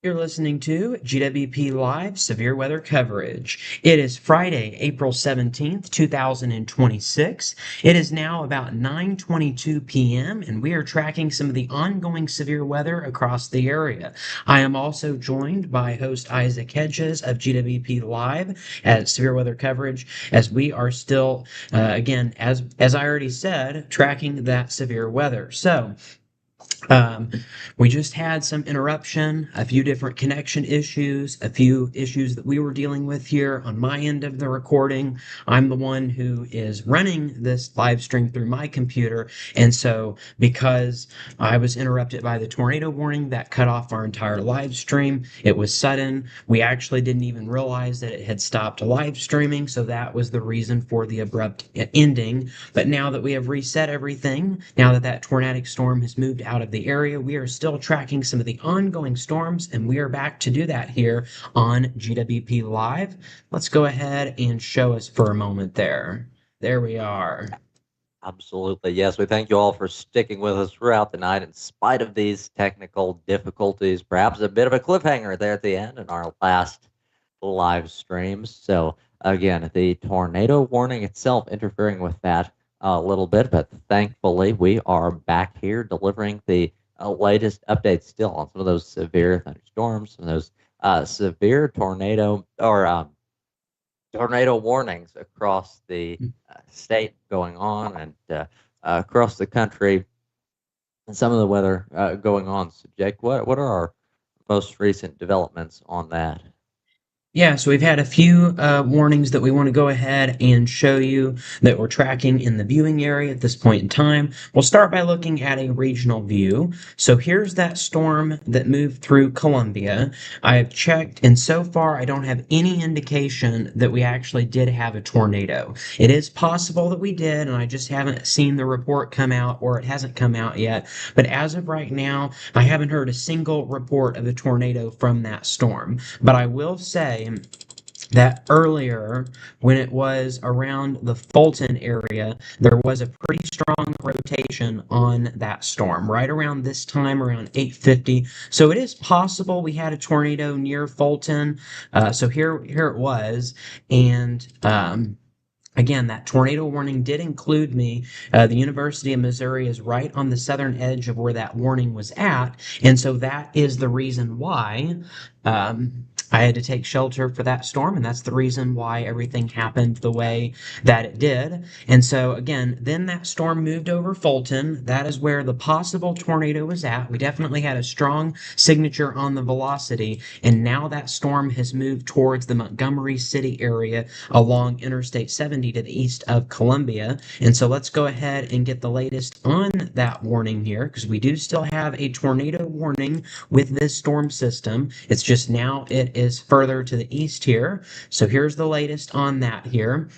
You're listening to GWP Live Severe Weather Coverage. It is Friday, April 17th, 2026. It is now about 9:22 p.m., and we are tracking some of the ongoing severe weather across the area. I am also joined by host Isaac Hedges of GWP Live at Severe Weather Coverage, as we are still, again, as I already said, tracking that severe weather. Um, we just had some interruption, a few different connection issues, a few issues that we were dealing with here on my end of the recording. I'm the one who is running this live stream through my computer. And so, because I was interrupted by the tornado warning that cut off our entire live stream, it was sudden. We actually didn't even realize that it had stopped live streaming. So, that was the reason for the abrupt ending. But now that we have reset everything, now that that tornadic storm has moved out of the area, we are still tracking some of the ongoing storms, and we are back to do that here on GWP Live. Let's go ahead and show us for a moment there. There we are. Absolutely. Yes, we thank you all for sticking with us throughout the night in spite of these technical difficulties. Perhaps a bit of a cliffhanger there at the end in our last live streams. So, again, the tornado warning itself interfering with that a little bit, but thankfully we are back here delivering the latest updates still on some of those severe thunderstorms, some of those severe tornado warnings across the state going on and across the country, and some of the weather going on. So, Jake, what are our most recent developments on that? Yeah, so we've had a few warnings that we want to go ahead and show you that we're tracking in the viewing area at this point in time. We'll start by looking at a regional view. So here's that storm that moved through Columbia. I have checked, and so far I don't have any indication that we actually did have a tornado. It is possible that we did, and I just haven't seen the report come out, or it hasn't come out yet. But as of right now, I haven't heard a single report of a tornado from that storm. But I will say, that earlier, when it was around the Fulton area, there was a pretty strong rotation on that storm right around this time, around 8:50. So it is possible we had a tornado near Fulton. So here it was, and again, that tornado warning did include me. The University of Missouri is right on the southern edge of where that warning was at, and so that is the reason why I had to take shelter for that storm, and that's the reason why everything happened the way that it did. And so, again, then that storm moved over Fulton. That is where the possible tornado was at. We definitely had a strong signature on the velocity, and now that storm has moved towards the Montgomery City area along Interstate 70 to the east of Columbia. And so let's go ahead and get the latest on that warning here, because we do still have a tornado warning with this storm system. It's just now it is further to the east here. So here's the latest on that here.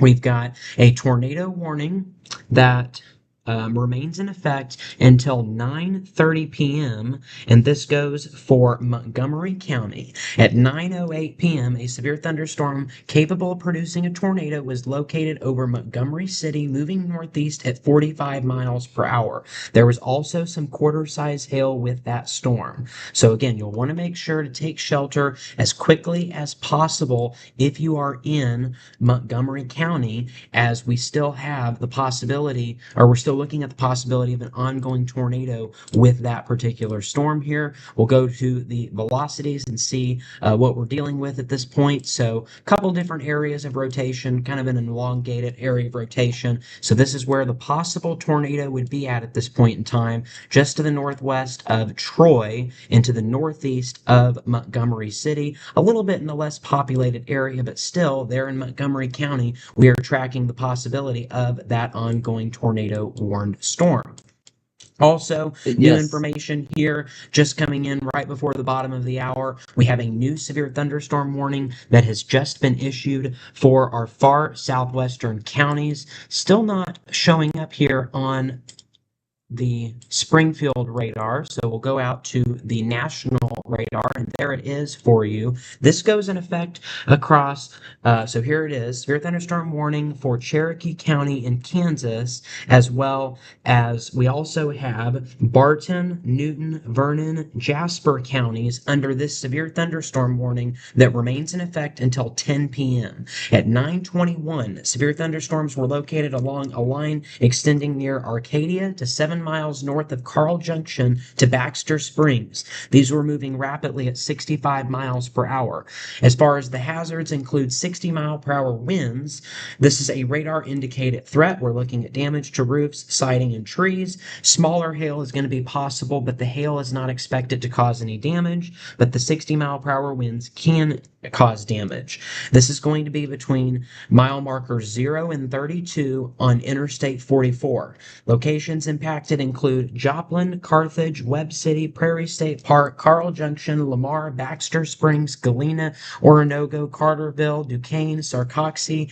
We've got a tornado warning that remains in effect until 9:30 p.m., and this goes for Montgomery County. At 9:08 p.m., a severe thunderstorm capable of producing a tornado was located over Montgomery City, moving northeast at 45 miles per hour. There was also some quarter-size hail with that storm. So again, you'll want to make sure to take shelter as quickly as possible if you are in Montgomery County, as we still have the possibility, or we're still looking at the possibility of an ongoing tornado with that particular storm here. We'll go to the velocities and see what we're dealing with at this point. So a couple different areas of rotation, kind of an elongated area of rotation. So this is where the possible tornado would be at this point in time, just to the northwest of Troy and to the northeast of Montgomery City, a little bit in the less populated area, but still there in Montgomery County, we are tracking the possibility of that ongoing tornado warned storm. Also, new Yes. information here just coming in right before the bottom of the hour. We have a new severe thunderstorm warning that has just been issued for our far southwestern counties. Still not showing up here on the Springfield radar. So we'll go out to the national radar, and there it is for you. This goes in effect across, so here it is, severe thunderstorm warning for Cherokee County in Kansas, as well as we also have Barton, Newton, Vernon, Jasper counties under this severe thunderstorm warning that remains in effect until 10 p.m. At 9:21, severe thunderstorms were located along a line extending near Arcadia to 7 miles north of Carl Junction to Baxter Springs. These were moving rapidly at 65 miles per hour. As far as the hazards include 60-mile-per-hour winds. This is a radar indicated threat. We're looking at damage to roofs, siding, and trees. Smaller hail is going to be possible, but the hail is not expected to cause any damage, but the 60-mile-per-hour winds can cause damage. This is going to be between mile markers 0 and 32 on Interstate 44. Locations impacted include Joplin, Carthage, Webb City, Prairie State Park, Carl Junction, Lamar, Baxter Springs, Galena, Oronogo, Carterville, Duquesne, Sarcoxie,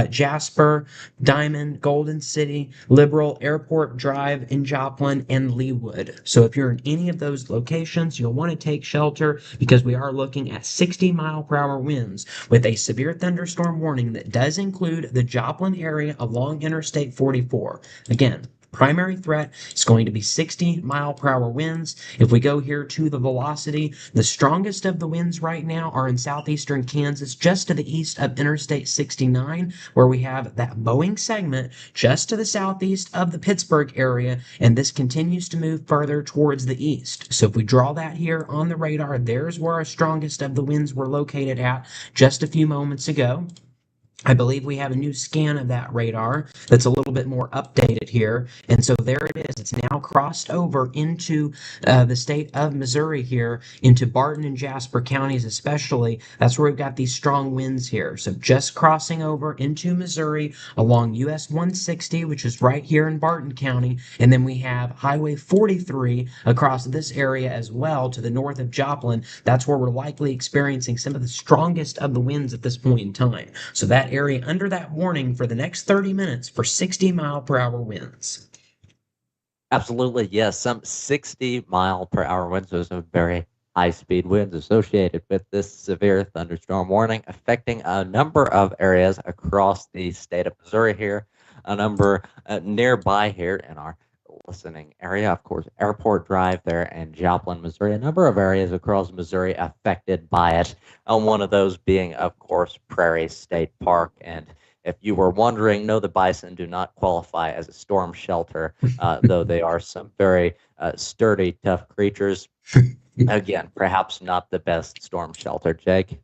Jasper, Diamond, Golden City, Liberal, Airport Drive in Joplin, and Leawood. So if you're in any of those locations, you'll want to take shelter because we are looking at 60-mile-per-hour winds with a severe thunderstorm warning that does include the Joplin area along Interstate 44. Again, primary threat is going to be 60-mile-per-hour winds. If we go here to the velocity, the strongest of the winds right now are in southeastern Kansas, just to the east of Interstate 69, where we have that Boeing segment just to the southeast of the Pittsburgh area, and this continues to move further towards the east. So if we draw that here on the radar, there's where our strongest of the winds were located at just a few moments ago. I believe we have a new scan of that radar that's a little bit more updated here. And so there it is. It's now crossed over into the state of Missouri here, into Barton and Jasper counties especially. That's where we've got these strong winds here. So just crossing over into Missouri along US 160, which is right here in Barton County. And then we have Highway 43 across this area as well to the north of Joplin. That's where we're likely experiencing some of the strongest of the winds at this point in time. So that area under that warning for the next 30 minutes for 60-mile-per-hour winds. Absolutely, yes. Some 60-mile-per-hour winds. Those are very high-speed winds associated with this severe thunderstorm warning, affecting a number of areas across the state of Missouri here, a number nearby here in our listening area. Of course, Airport Drive there in Joplin, Missouri. A number of areas across Missouri affected by it. One of those being, of course, Prairie State Park. And if you were wondering, no, the bison do not qualify as a storm shelter, though they are some very sturdy, tough creatures. Again, perhaps not the best storm shelter, Jake.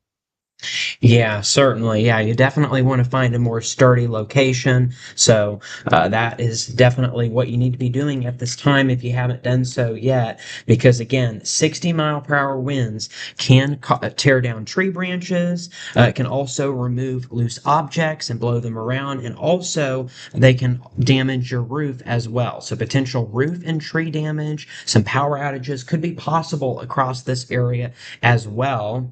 Yeah, certainly. Yeah, you definitely want to find a more sturdy location. So that is definitely what you need to be doing at this time if you haven't done so yet. Because again, 60-mile-per-hour winds can tear down tree branches. It can also remove loose objects and blow them around. And also, they can damage your roof as well. So potential roof and tree damage, some power outages could be possible across this area as well.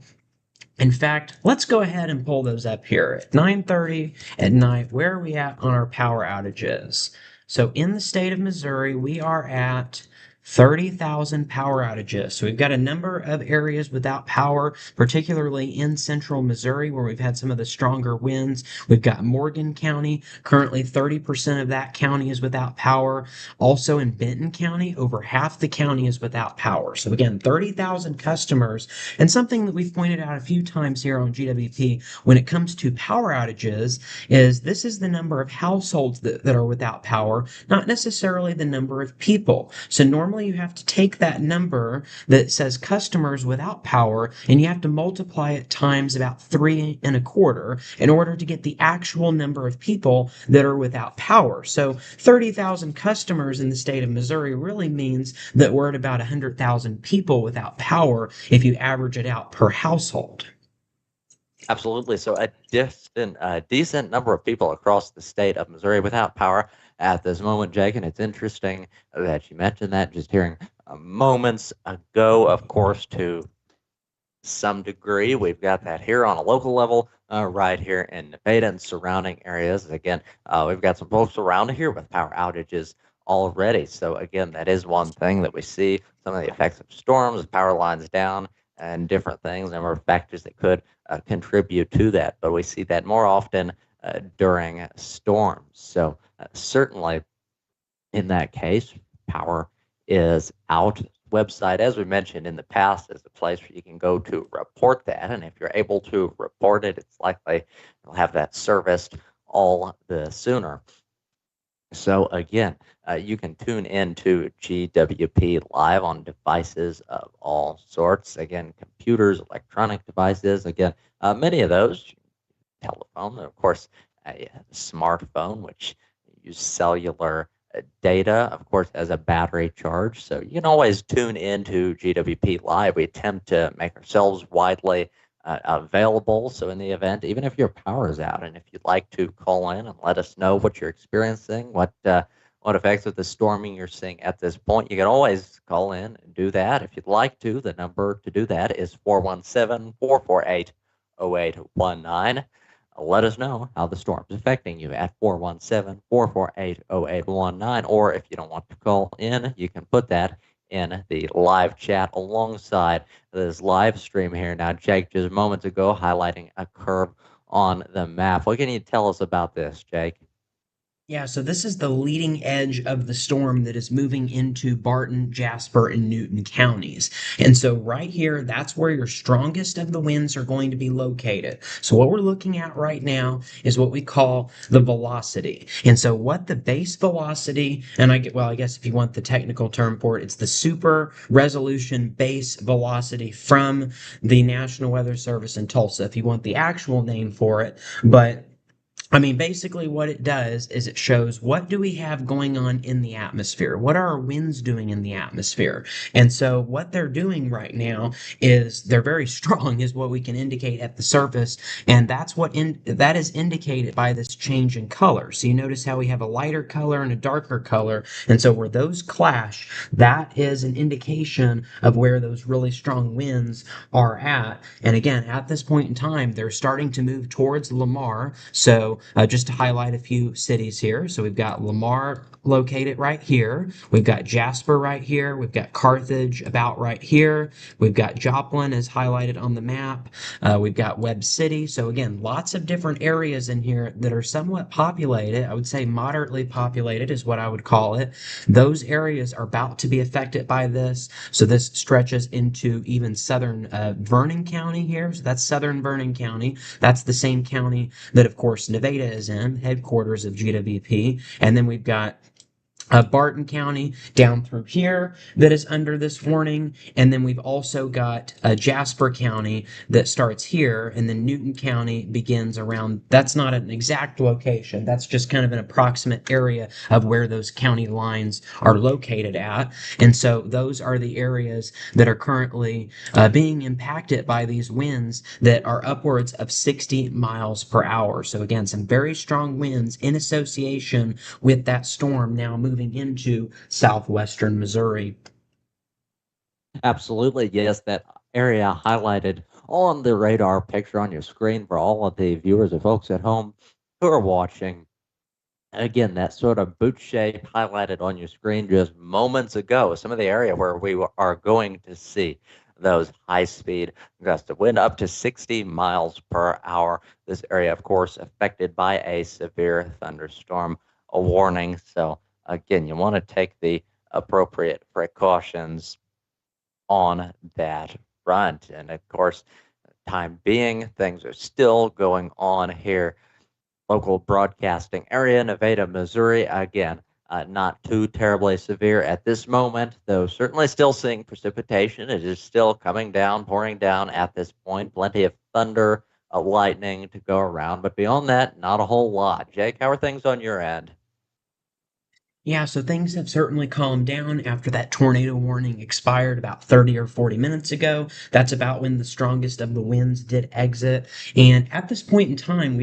In fact, let's go ahead and pull those up here at 9:30 at night. Where are we at on our power outages? So in the state of Missouri, we are at 30,000 power outages. So we've got a number of areas without power, particularly in central Missouri, where we've had some of the stronger winds. We've got Morgan County. Currently, 30% of that county is without power. Also in Benton County, over half the county is without power. So again, 30,000 customers. And something that we've pointed out a few times here on GWP when it comes to power outages is this is the number of households that are without power, not necessarily the number of people. So normally you have to take that number that says customers without power and you have to multiply it times about 3.25 in order to get the actual number of people that are without power. So 30,000 customers in the state of Missouri really means that we're at about 100,000 people without power if you average it out per household. Absolutely. So a decent number of people across the state of Missouri without power at this moment, Jake. And it's interesting that you mentioned that. Just hearing moments ago, of course, to some degree, we've got that here on a local level, right here in Nevada and surrounding areas. Again, we've got some folks around here with power outages already. So again, that is one thing that we see, some of the effects of storms, power lines down, and different things, and are factors that could contribute to that. But we see that more often during storms. So certainly in that case, power is out. Website, as we mentioned in the past, is a place where you can go to report that. And if you're able to report it, it's likely you'll have that serviced all the sooner. So again, you can tune into GWP live on devices of all sorts. Again, computers, electronic devices. Again, many of those, telephone, of course, a smartphone, which use cellular data, of course, as a battery charge. So you can always tune into GWP Live. We attempt to make ourselves widely available. So in the event, even if your power is out, and if you'd like to call in and let us know what you're experiencing, what effects of the storming you're seeing at this point, you can always call in and do that if you'd like to. The number to do that is 417-448-0819. Let us know how the storm is affecting you at 417-448-0819. Or if you don't want to call in, you can put that in the live chat alongside this live stream here. Now, Jake, just moments ago, highlighting a curve on the map. What can you tell us about this, Jake? Yeah, so this is the leading edge of the storm that is moving into Barton, Jasper, and Newton counties. And so right here, that's where your strongest of the winds are going to be located. So what we're looking at right now is what we call the velocity. And so what the base velocity, and I guess if you want the technical term for it, it's the super resolution base velocity from the National Weather Service in Tulsa, if you want the actual name for it. But I mean, basically what it does is it shows what do we have going on in the atmosphere? What are our winds doing in the atmosphere? And so what they're doing right now is they're very strong is what we can indicate at the surface. And that is indicated by this change in color. So you notice how we have a lighter color and a darker color. And so where those clash, that is an indication of where those really strong winds are at. And again, at this point in time, they're starting to move towards Lamar. So just to highlight a few cities here. So we've got Lamar located right here. We've got Jasper right here. We've got Carthage about right here. We've got Joplin as highlighted on the map. We've got Webb City. So again, lots of different areas in here that are somewhat populated. I would say moderately populated is what I would call it. Those areas are about to be affected by this. So this stretches into even southern Vernon County here. So that's southern Vernon County. That's the same county that, of course, Nevada is in, headquarters of GWP. And then we've got Barton County down through here that is under this warning. And then we've also got Jasper County that starts here. And then Newton County begins around, that's not an exact location. That's just kind of an approximate area of where those county lines are located at. And so those are the areas that are currently being impacted by these winds that are upwards of 60 miles per hour. So again, some very strong winds in association with that storm now moving into southwestern Missouri. Absolutely, yes. That area highlighted on the radar picture on your screen for all of the viewers and folks at home who are watching. Again, that sort of boot shape highlighted on your screen just moments ago, some of the area where we are going to see those high-speed gusts of wind up to 60 miles per hour. This area, of course, affected by a severe thunderstorm, a warning. So again, you want to take the appropriate precautions on that front. And of course, time being, things are still going on here. Local broadcasting area, Nevada, Missouri. Again, not too terribly severe at this moment, though certainly still seeing precipitation. It is still coming down, pouring down at this point. Plenty of thunder, lightning to go around. But beyond that, not a whole lot. Jake, how are things on your end? Yeah, so things have certainly calmed down after that tornado warning expired about 30 or 40 minutes ago. That's about when the strongest of the winds did exit. And at this point in time,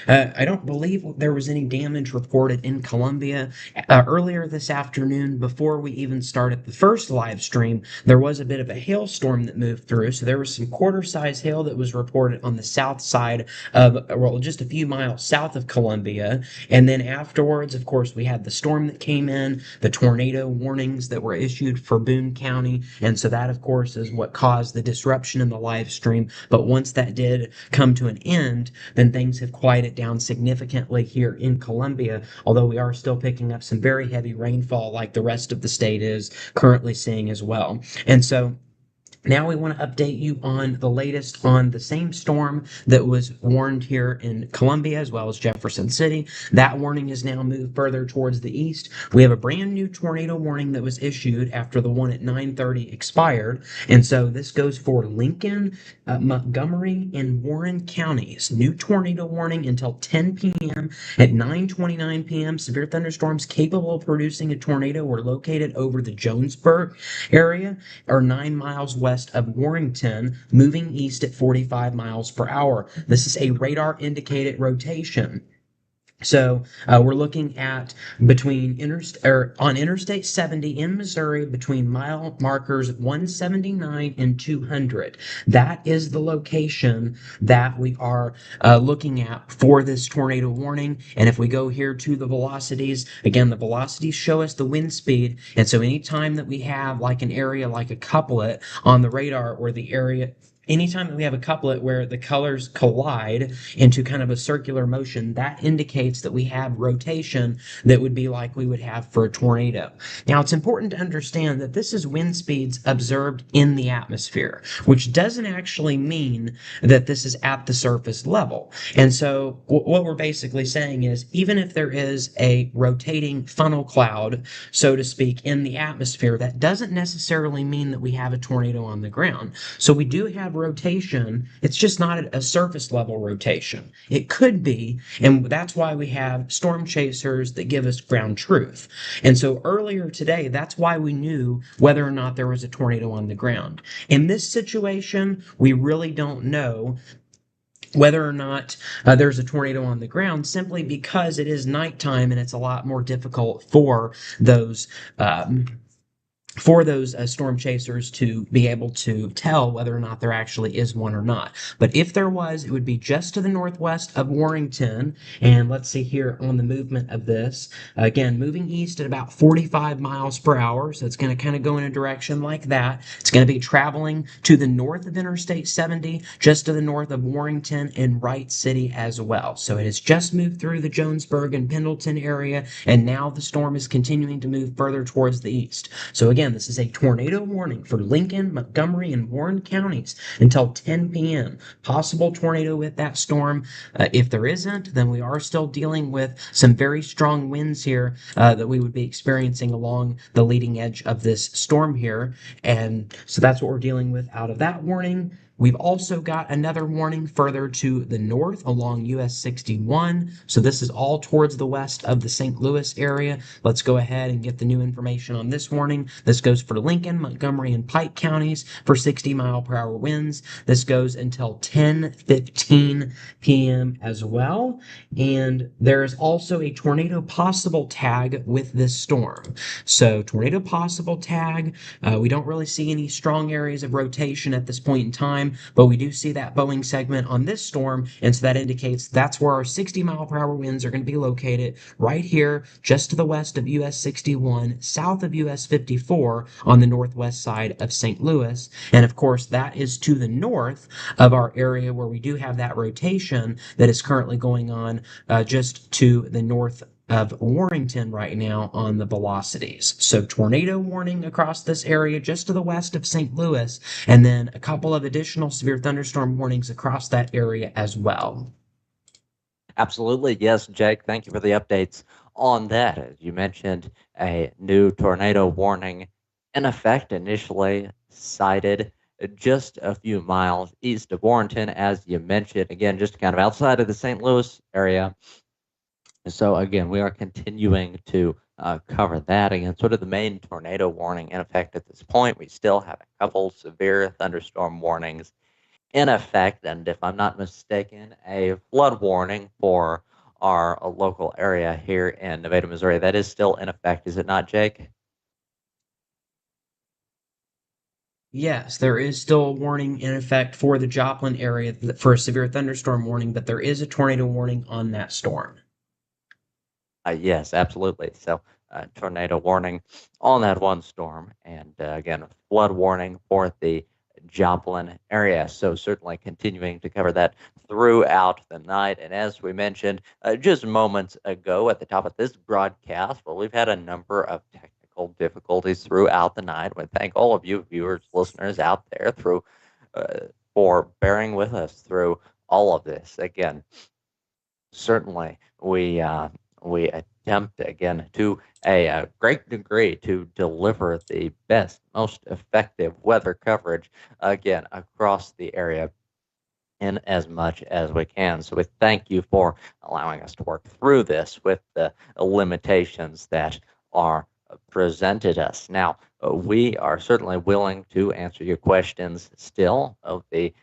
I don't believe there was any damage reported in Columbia. Earlier this afternoon, before we even started the first live stream, there was a bit of a hailstorm that moved through. So there was some quarter-size hail that was reported on the south side of, well, just a few miles south of Columbia. And then afterwards, of course, we had the storm that came in, the tornado warnings that were issued for Boone County. And so that, of course, is what caused the disruption in the live stream. But once that did come to an end, then things have quieted down significantly here in Columbia, although we are still picking up some very heavy rainfall like the rest of the state is currently seeing as well. And so now we want to update you on the latest on the same storm that was warned here in Columbia as well as Jefferson City. That warning has now moved further towards the east. We have a brand new tornado warning that was issued after the one at 9:30 expired. And so this goes for Lincoln, Montgomery, and Warren counties. New tornado warning until 10 p.m. At 9:29 p.m., severe thunderstorms capable of producing a tornado were located over the Jonesburg area or 9 miles west of Warrington, moving east at 45 miles per hour. This is a radar indicated rotation. So we're looking at on Interstate 70 in Missouri between mile markers 179 and 200. That is the location that we are looking at for this tornado warning. And if we go here to the velocities, again, the velocities show us the wind speed. And so anytime that we have like an area like a couplet on the radar or the area anytime that we have a couplet where the colors collide into kind of a circular motion, that indicates that we have rotation that would be like we would have for a tornado. Now, it's important to understand that this is wind speeds observed in the atmosphere, which doesn't actually mean that this is at the surface level. And so, what we're basically saying is even if there is a rotating funnel cloud, so to speak, in the atmosphere, that doesn't necessarily mean that we have a tornado on the ground. So, we do have rotation. It's just not a surface level rotation. It could be, and that's why we have storm chasers that give us ground truth. And so earlier today, that's why we knew whether or not there was a tornado on the ground. In this situation, we really don't know whether or not there's a tornado on the ground simply because it is nighttime and it's a lot more difficult those um, for those storm chasers to be able to tell whether or not there actually is one or not. But if there was, it would be just to the northwest of Warrington. And let's see here on the movement of this. Again, moving east at about 45 miles per hour. So it's going to kind of go in a direction like that. It's going to be traveling to the north of Interstate 70, just to the north of Warrington and Wright City as well. So it has just moved through the Jonesburg and Pendleton area, and now the storm is continuing to move further towards the east. So again, this is a tornado warning for Lincoln, Montgomery, and Warren counties until 10 p.m. Possible tornado with that storm. If there isn't, then we are still dealing with some very strong winds here that we would be experiencing along the leading edge of this storm here. And so that's what we're dealing with out of that warning. We've also got another warning further to the north along US 61. So this is all towards the west of the St. Louis area. Let's go ahead and get the new information on this warning. This goes for Lincoln, Montgomery, and Pike counties for 60-mile-per-hour winds. This goes until 10:15 p.m. as well. And there is also a tornado possible tag with this storm. So tornado possible tag. We don't really see any strong areas of rotation at this point in time, but we do see that Boeing segment on this storm, and so that indicates that's where our 60-mile-per-hour winds are going to be located, right here, just to the west of US 61, south of US 54, on the northwest side of St. Louis. And of course, that is to the north of our area where we do have that rotation that is currently going on just to the north of Warrington right now on the velocities. So tornado warning across this area just to the west of St. Louis, and then a couple of additional severe thunderstorm warnings across that area as well. Absolutely. Yes, Jake, thank you for the updates on that. As you mentioned, a new tornado warning in effect initially cited just a few miles east of Warrenton, as you mentioned, again, just kind of outside of the St. Louis area. So again, we are continuing to cover that. Again, sort of the main tornado warning in effect at this point. We still have a couple severe thunderstorm warnings in effect, and if I'm not mistaken, a flood warning for our local area here in Nevada, Missouri. That is still in effect, is it not, Jake? Yes, there is still a warning in effect for the Joplin area for a severe thunderstorm warning, but there is a tornado warning on that storm. Yes, absolutely. So tornado warning on that one storm. And again, flood warning for the Joplin area. So certainly continuing to cover that throughout the night. And as we mentioned just moments ago at the top of this broadcast, well, we've had a number of technical difficulties throughout the night. We thank all of you viewers, listeners out there through for bearing with us through all of this. Again, certainly we attempt again to a great degree to deliver the best, most effective weather coverage again across the area in as much as we can. So we thank you for allowing us to work through this with the limitations that are presented us. Now, we are certainly willing to answer your questions still. The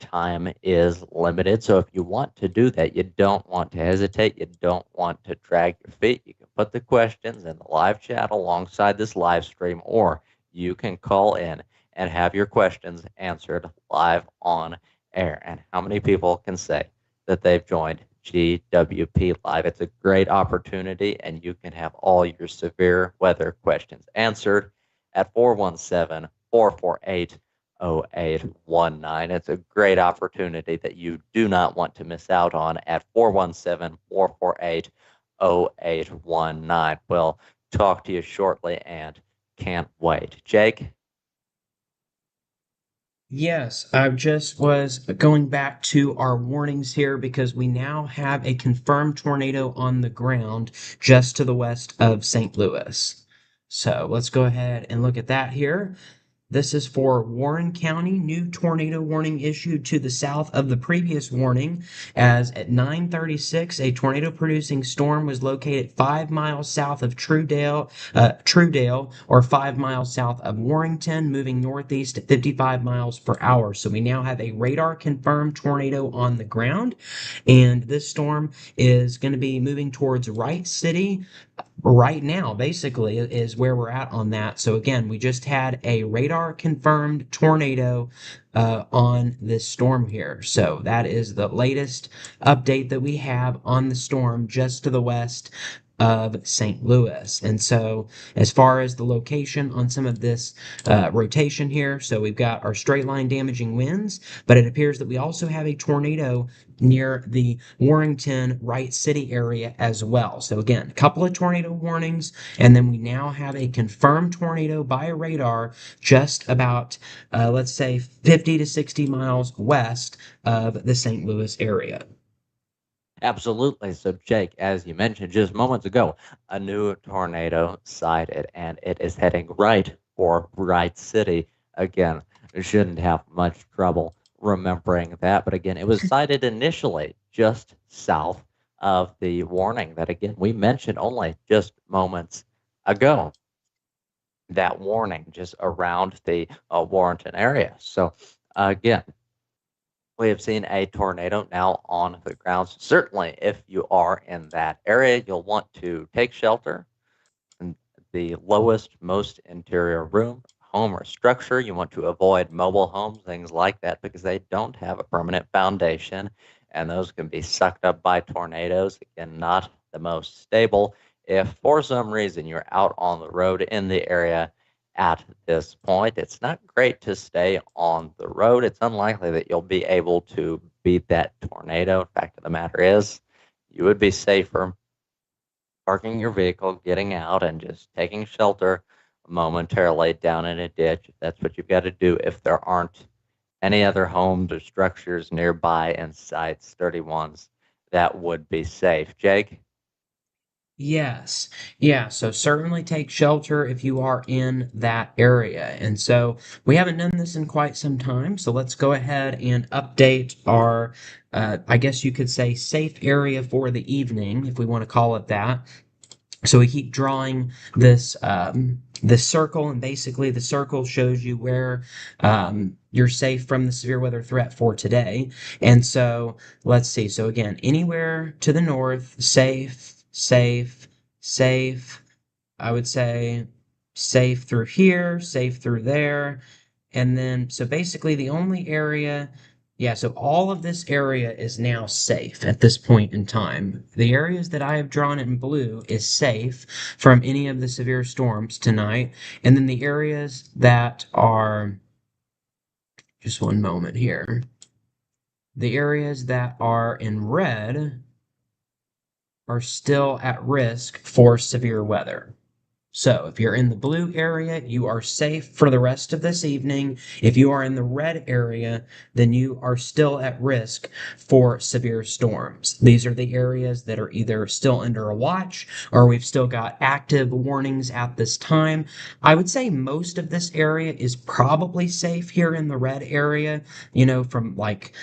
time is limited. So if you want to do that, you don't want to hesitate, you don't want to drag your feet, you can put the questions in the live chat alongside this live stream, or you can call in and have your questions answered live on air. And how many people can say that they've joined GWP Live? It's a great opportunity, and you can have all your severe weather questions answered at 417 448 0819. It's a great opportunity that you do not want to miss out on at 417 448 0819. We'll talk to you shortly and can't wait. Jake? Yes, I just was going back to our warnings here because we now have a confirmed tornado on the ground just to the west of St. Louis. So let's go ahead and look at that here. This is for Warren County. New tornado warning issued to the south of the previous warning, as at 9:36, a tornado-producing storm was located 5 miles south of Truedale, or 5 miles south of Warrington, moving northeast at 55 miles per hour. So we now have a radar-confirmed tornado on the ground, and this storm is going to be moving towards Wright City right now, basically, is where we're at on that. So again, we just had a radar confirmed tornado on this storm here. So that is the latest update that we have on the storm just to the west of St. Louis. And so, as far as the location on some of this rotation here, so we've got our straight line damaging winds, but it appears that we also have a tornado near the Warrington Wright City area as well. So again, a couple of tornado warnings, and then we now have a confirmed tornado by radar just about, let's say, 50 to 60 miles west of the St. Louis area. Absolutely. So, Jake, as you mentioned just moments ago, a new tornado sighted, and it is heading right for Wright City. Again, you shouldn't have much trouble remembering that. But again, it was sighted initially just south of the warning that, again, we mentioned only just moments ago. That warning just around the Warrenton area. So, again, we have seen a tornado now on the ground. Certainly, if you are in that area, you'll want to take shelter in the lowest, most interior room, home, or structure. You want to avoid mobile homes, things like that, because they don't have a permanent foundation, and those can be sucked up by tornadoes. Again, not the most stable. If for some reason you're out on the road in the area at this point, it's not great to stay on the road. It's unlikely that you'll be able to beat that tornado. Fact of the matter is, you would be safer parking your vehicle, getting out, and just taking shelter momentarily down in a ditch. That's what you've got to do if there aren't any other homes or structures nearby in sight, sturdy ones that would be safe. Jake? Yes. Yeah. So certainly take shelter if you are in that area. And so we haven't done this in quite some time. So let's go ahead and update our, I guess you could say, safe area for the evening, if we want to call it that. So we keep drawing this circle, and basically the circle shows you where you're safe from the severe weather threat for today. And so let's see. So again, anywhere to the north, safe, safe, safe. I would say safe through here, safe through there. And then, so basically, the only area Yeah, so all of this area is now safe at this point in time. The areas that I have drawn in blue is safe from any of the severe storms tonight. And then the areas that are, just one moment here, the areas that are in red are still at risk for severe weather. So if you're in the blue area, you are safe for the rest of this evening. If you are in the red area, then you are still at risk for severe storms. These are the areas that are either still under a watch or we've still got active warnings at this time. I would say most of this area is probably safe here in the red area, from like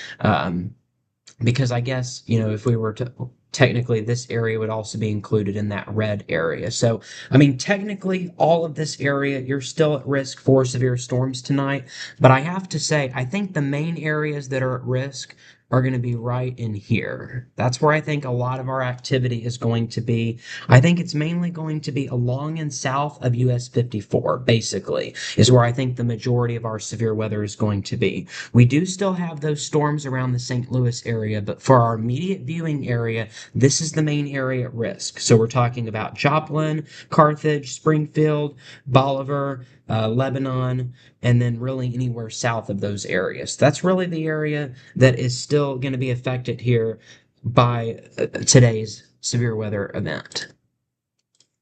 because I guess, if we were to technically this area would also be included in that red area. So, I mean, technically all of this area, you're still at risk for severe storms tonight. But I have to say, I think the main areas that are at risk are going to be right in here. That's where I think a lot of our activity is going to be. I think it's mainly going to be along and south of US 54, basically, is where I think the majority of our severe weather is going to be. We do still have those storms around the St. Louis area, but for our immediate viewing area, this is the main area at risk. So we're talking about Joplin, Carthage, Springfield, Bolivar, Lebanon, and then really anywhere south of those areas. That's really the area that is still going to be affected here by today's severe weather event.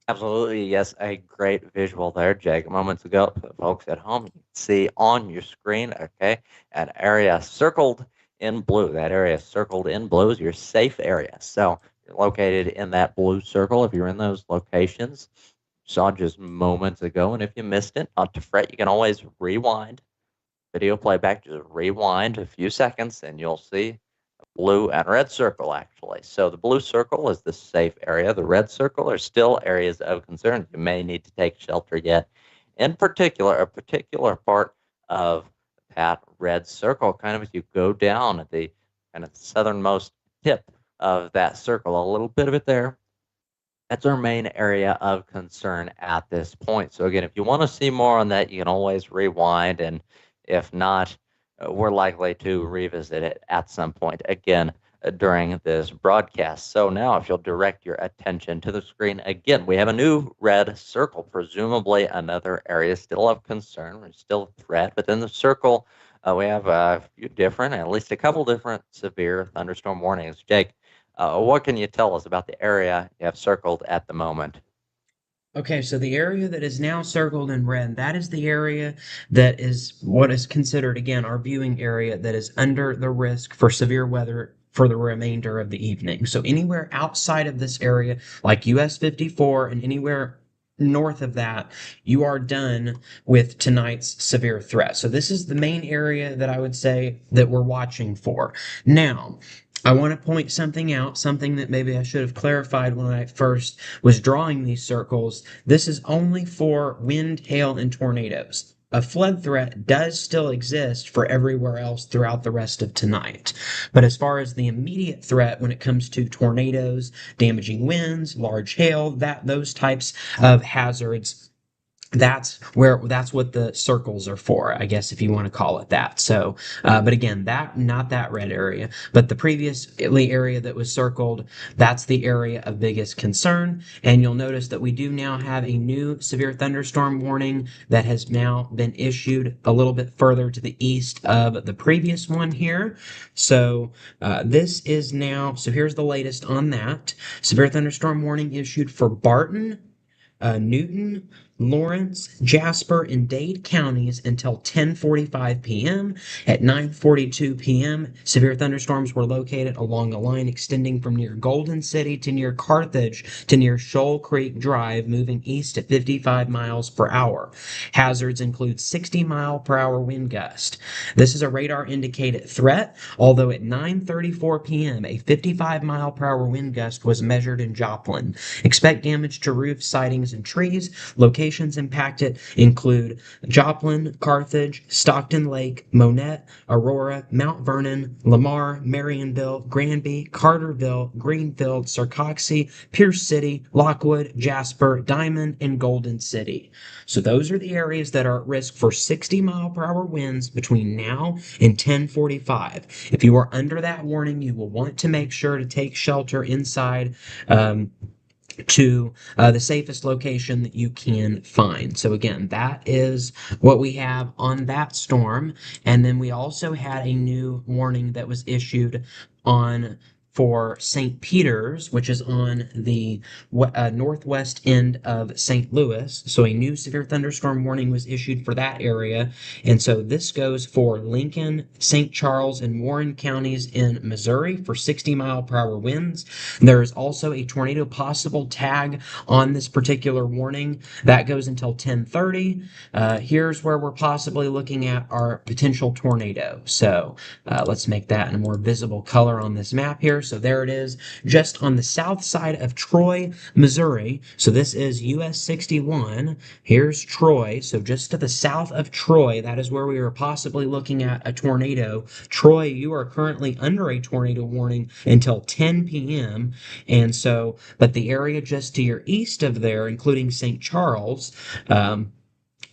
Absolutely, yes, a great visual there, Jake. Moments ago, for the folks at home, you can see on your screen, okay, an area circled in blue. That area circled in blue is your safe area. So you're located in that blue circle if you're in those locations. Saw just moments ago, and if you missed it, not to fret, you can always rewind video playback. Just rewind a few seconds, and you'll see blue and red circle actually. So the blue circle is the safe area. The red circle are still areas of concern. You may need to take shelter yet. In particular, a particular part of that red circle, kind of as you go down at the kind of southernmost tip of that circle, a little bit of it there. That's our main area of concern at this point. So again, if you want to see more on that, you can always rewind, and if not, we're likely to revisit it at some point again during this broadcast. So now if you'll direct your attention to the screen again, we have a new red circle, presumably another area still of concern. We're still a threat, but in the circle, we have a few different, at least a couple different severe thunderstorm warnings. Jake, what can you tell us about the area you have circled at the moment? Okay, so the area that is now circled in red, that is the area that is what is considered, again, our viewing area that is under the risk for severe weather for the remainder of the evening. So anywhere outside of this area, like US 54 and anywhere north of that, you are done with tonight's severe threat. So this is the main area that I would say that we're watching for. Now, I want to point something out, something that maybe I should have clarified when I first was drawing these circles. This is only for wind, hail, and tornadoes. A flood threat does still exist for everywhere else throughout the rest of tonight. But as far as the immediate threat when it comes to tornadoes, damaging winds, large hail, those types of hazards, that's what the circles are for, I guess, if you want to call it that. So but again, that not that red area, but the previous area that was circled, that's the area of biggest concern. And you'll notice that we do now have a new severe thunderstorm warning that has now been issued a little bit further to the east of the previous one here. So this is now, so here's the latest on that. Severe thunderstorm warning issued for Barton, Newton, Lawrence, Jasper, and Dade counties until 10:45 p.m. At 9:42 p.m., severe thunderstorms were located along a line extending from near Golden City to near Carthage to near Shoal Creek Drive, moving east at 55 miles per hour. Hazards include 60-mile-per-hour wind gust. This is a radar indicated threat, although at 9:34 p.m., a 55-mile-per-hour wind gust was measured in Joplin. Expect damage to roofs, sidings, and trees. Location locations impacted include Joplin, Carthage, Stockton Lake, Monette, Aurora, Mount Vernon, Lamar, Marionville, Granby, Carterville, Greenfield, Sarcoxie, Pierce City, Lockwood, Jasper, Diamond, and Golden City. So those are the areas that are at risk for 60-mile-per-hour winds between now and 10:45. If you are under that warning, you will want to make sure to take shelter inside. Um, to the safest location that you can find. So again, that is what we have on that storm. And then we also had a new warning that was issued on for St. Peter's, which is on the northwest end of St. Louis. So a new severe thunderstorm warning was issued for that area. And so this goes for Lincoln, St. Charles, and Warren counties in Missouri for 60-mile-per-hour winds. There is also a tornado possible tag on this particular warning. That goes until 10:30. Here's where we're possibly looking at our potential tornado. So let's make that in a more visible color on this map here. So there it is, just on the south side of Troy, Missouri. So this is US 61. Here's Troy. So just to the south of Troy, that is where we are possibly looking at a tornado. Troy, you are currently under a tornado warning until 10 p.m. And so, but the area just to your east of there, including St. Charles,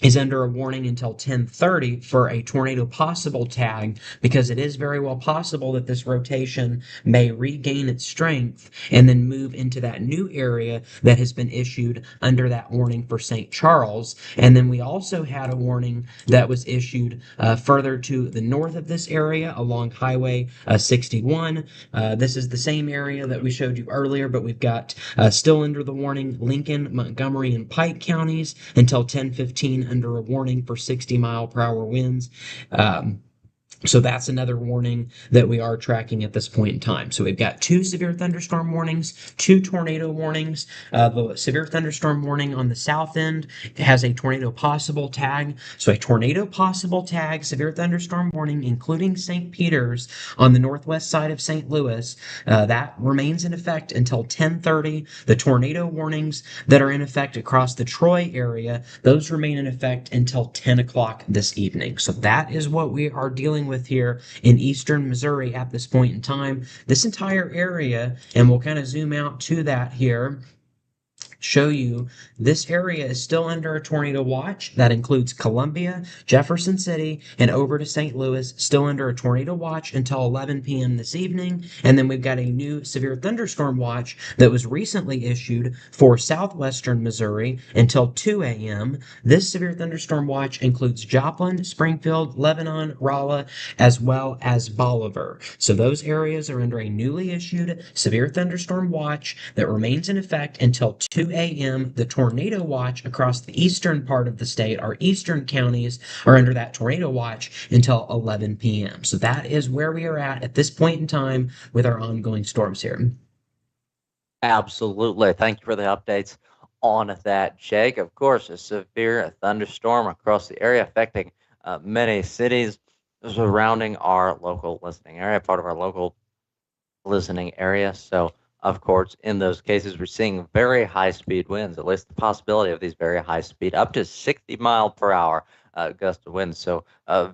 is under a warning until 10:30 for a tornado possible tag, because it is very well possible that this rotation may regain its strength and then move into that new area that has been issued under that warning for St. Charles. And then we also had a warning that was issued further to the north of this area along Highway 61. This is the same area that we showed you earlier, but we've got still under the warning Lincoln, Montgomery, and Pike counties until 10:15 under a warning for 60-mile-per-hour winds. So that's another warning that we are tracking at this point in time. So we've got two severe thunderstorm warnings, two tornado warnings. The severe thunderstorm warning on the south end has a tornado possible tag. So a tornado possible tag, severe thunderstorm warning, including St. Peter's on the northwest side of St. Louis, that remains in effect until 10:30. The tornado warnings that are in effect across the Troy area, those remain in effect until 10 o'clock this evening. So that is what we are dealing with here in eastern Missouri at this point in time. This entire area, and we'll kind of zoom out to that here, show you this area is still under a tornado watch. That includes Columbia, Jefferson City, and over to St. Louis, still under a tornado watch until 11 p.m. this evening. And then we've got a new severe thunderstorm watch that was recently issued for southwestern Missouri until 2 a.m. This severe thunderstorm watch includes Joplin, Springfield, Lebanon, Rolla, as well as Bolivar. So those areas are under a newly issued severe thunderstorm watch that remains in effect until 2 a.m. The tornado watch across the eastern part of the state, our eastern counties, are under that tornado watch until 11 p.m. So that is where we are at this point in time with our ongoing storms here. Absolutely. Thank you for the updates on that, Jake. Of course, a severe thunderstorm across the area affecting many cities surrounding our local listening area, part of our local listening area. So, of course, in those cases, we're seeing very high speed winds, at least the possibility of these very high speed, up to 60-mile-per-hour gust of wind. So,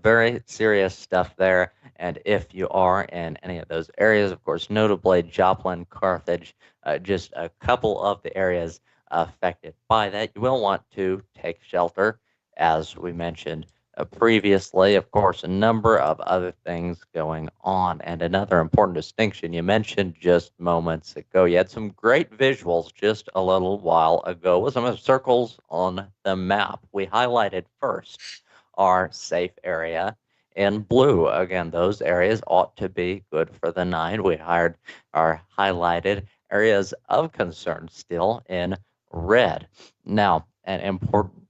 very serious stuff there. And if you are in any of those areas, of course, notably Joplin, Carthage, just a couple of the areas affected by that, you will want to take shelter, as we mentioned previously. Of course, a number of other things going on. And another important distinction you mentioned just moments ago, you had some great visuals just a little while ago with some of the circles on the map. We highlighted first our safe area in blue. Again, those areas ought to be good for the night. We highlighted areas of concern still in red. Now, an important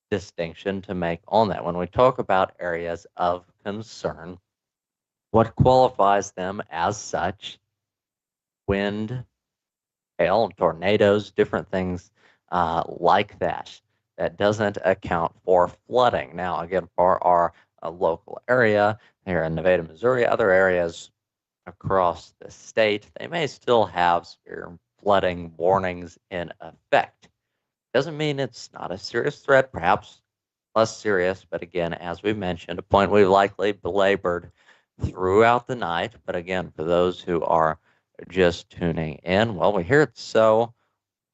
distinction to make on that. When we talk about areas of concern, what qualifies them as such? Wind, hail, tornadoes, different things like that. That doesn't account for flooding. Now, again, for our local area here in Nevada, Missouri, other areas across the state, they may still have severe flooding warnings in effect. Doesn't mean it's not a serious threat, perhaps less serious, but again, as we mentioned, a point we've likely belabored throughout the night. But again, for those who are just tuning in, well, we hear it so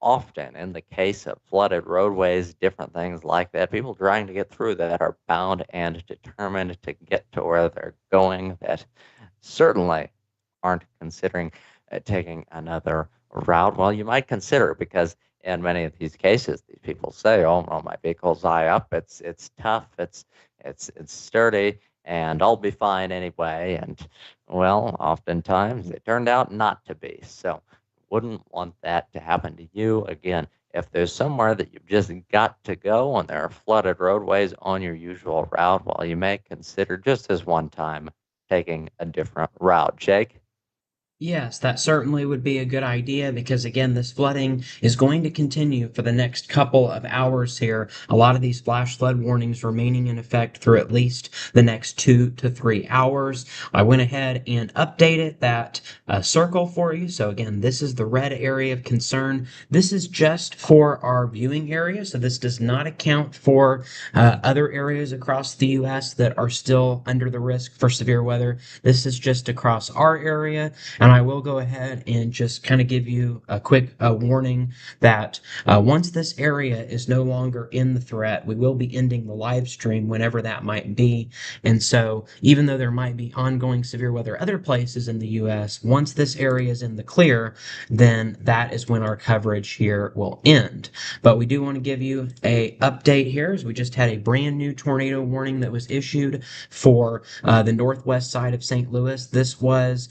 often in the case of flooded roadways, different things like that. People trying to get through that are bound and determined to get to where they're going, that certainly aren't considering taking another route. Well, you might consider, because in many of these cases, these people say, "Oh no, my vehicle's high up. It's tough. It's sturdy, and I'll be fine anyway." And well, oftentimes it turned out not to be. So, wouldn't want that to happen to you. Again, if there's somewhere that you've just got to go and there are flooded roadways on your usual route, well, you may consider just as one time taking a different route. Jake? Yes, that certainly would be a good idea because, again, this flooding is going to continue for the next couple of hours here. A lot of these flash flood warnings remaining in effect through at least the next 2 to 3 hours. I went ahead and updated that circle for you. So, again, this is the red area of concern. This is just for our viewing area. So, this does not account for other areas across the U.S. that are still under the risk for severe weather. This is just across our area. And I will go ahead and just kind of give you a quick warning that once this area is no longer in the threat, we will be ending the live stream whenever that might be. And so, even though there might be ongoing severe weather other places in the U.S., once this area is in the clear, then that is when our coverage here will end. But we do want to give you a update here, as we just had a brand new tornado warning that was issued for the northwest side of St. Louis. This was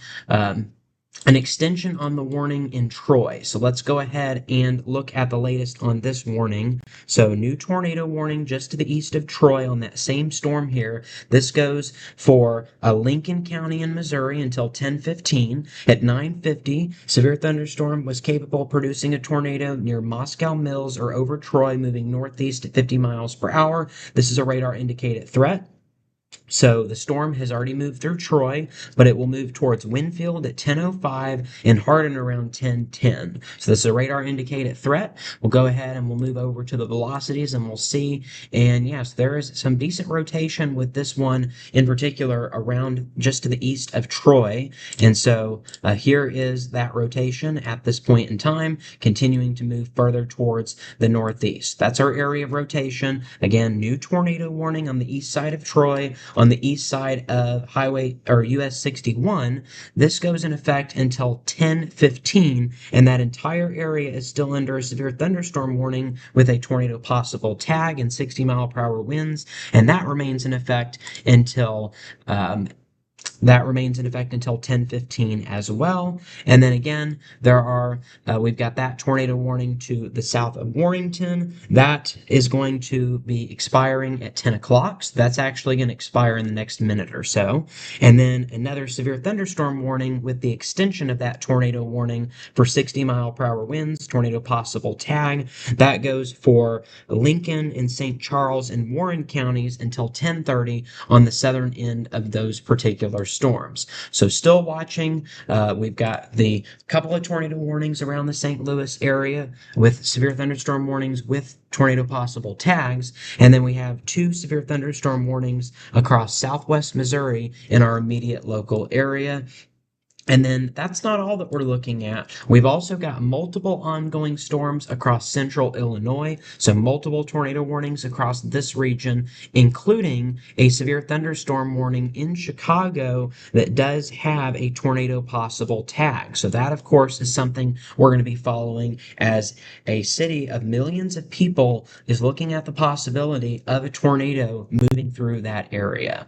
an extension on the warning in Troy. So let's go ahead and look at the latest on this warning. So, new tornado warning just to the east of Troy on that same storm here. This goes for Lincoln County in Missouri until 10:15. At 9:50, severe thunderstorm was capable of producing a tornado near Moscow Mills or over Troy, moving northeast at 50 miles per hour. This is a radar indicated threat. So the storm has already moved through Troy, but it will move towards Winfield at 10:05 and Hardin around 10:10. So this is a radar indicated threat. We'll go ahead and we'll move over to the velocities and we'll see. And yes, there is some decent rotation with this one in particular around just to the east of Troy. And so here is that rotation at this point in time, continuing to move further towards the northeast. That's our area of rotation. Again, new tornado warning on the east side of Troy. On the east side of Highway or US 61, this goes in effect until 10:15, and that entire area is still under a severe thunderstorm warning with a tornado possible tag and 60-mile-per-hour winds, and that remains in effect until 10:15 as well. And then again, we've got that tornado warning to the south of Warrington. That is going to be expiring at 10 o'clock. So that's actually going to expire in the next minute or so. And then another severe thunderstorm warning with the extension of that tornado warning for 60-mile-per-hour winds, tornado possible tag. That goes for Lincoln and St. Charles and Warren counties until 10:30 on the southern end of those particular storms. So still watching. We've got the couple of tornado warnings around the St. Louis area with severe thunderstorm warnings with tornado possible tags. And then we have two severe thunderstorm warnings across southwest Missouri in our immediate local area. And then that's not all that we're looking at. We've also got multiple ongoing storms across central Illinois, so multiple tornado warnings across this region, including a severe thunderstorm warning in Chicago that does have a tornado possible tag. So that, of course, is something we're going to be following as a city of millions of people is looking at the possibility of a tornado moving through that area.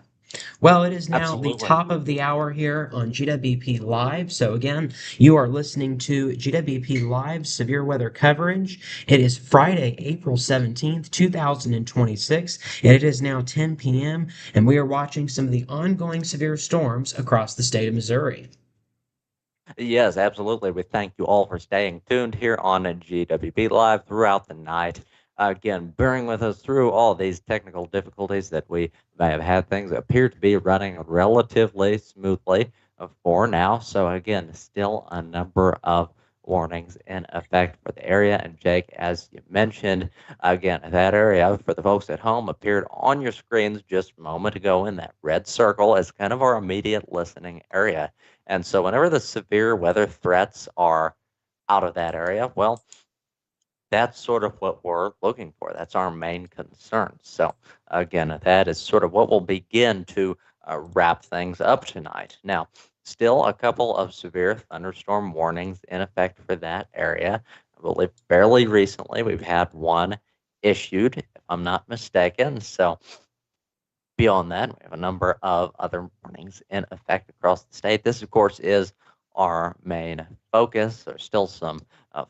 Well, it is now the Absolutely. top of the hour here on GWP Live. So, again, you are listening to GWP Live severe weather coverage. It is Friday, April 17th, 2026, and it is now 10 p.m., and we are watching some of the ongoing severe storms across the state of Missouri. Yes, absolutely. We thank you all for staying tuned here on GWP Live throughout the night. Again, bearing with us through all these technical difficulties that we may have had. Things appear to be running relatively smoothly for now. So, again, still a number of warnings in effect for the area. And Jake, as you mentioned, again, that area for the folks at home appeared on your screens just a moment ago in that red circle as kind of our immediate listening area. And so whenever the severe weather threats are out of that area, well, that's sort of what we're looking for. That's our main concern. So, again, that is sort of what will begin to wrap things up tonight. Now, still a couple of severe thunderstorm warnings in effect for that area. I believe fairly recently we've had one issued, if I'm not mistaken. So, beyond that, we have a number of other warnings in effect across the state. This, of course, is our main focus. There's still some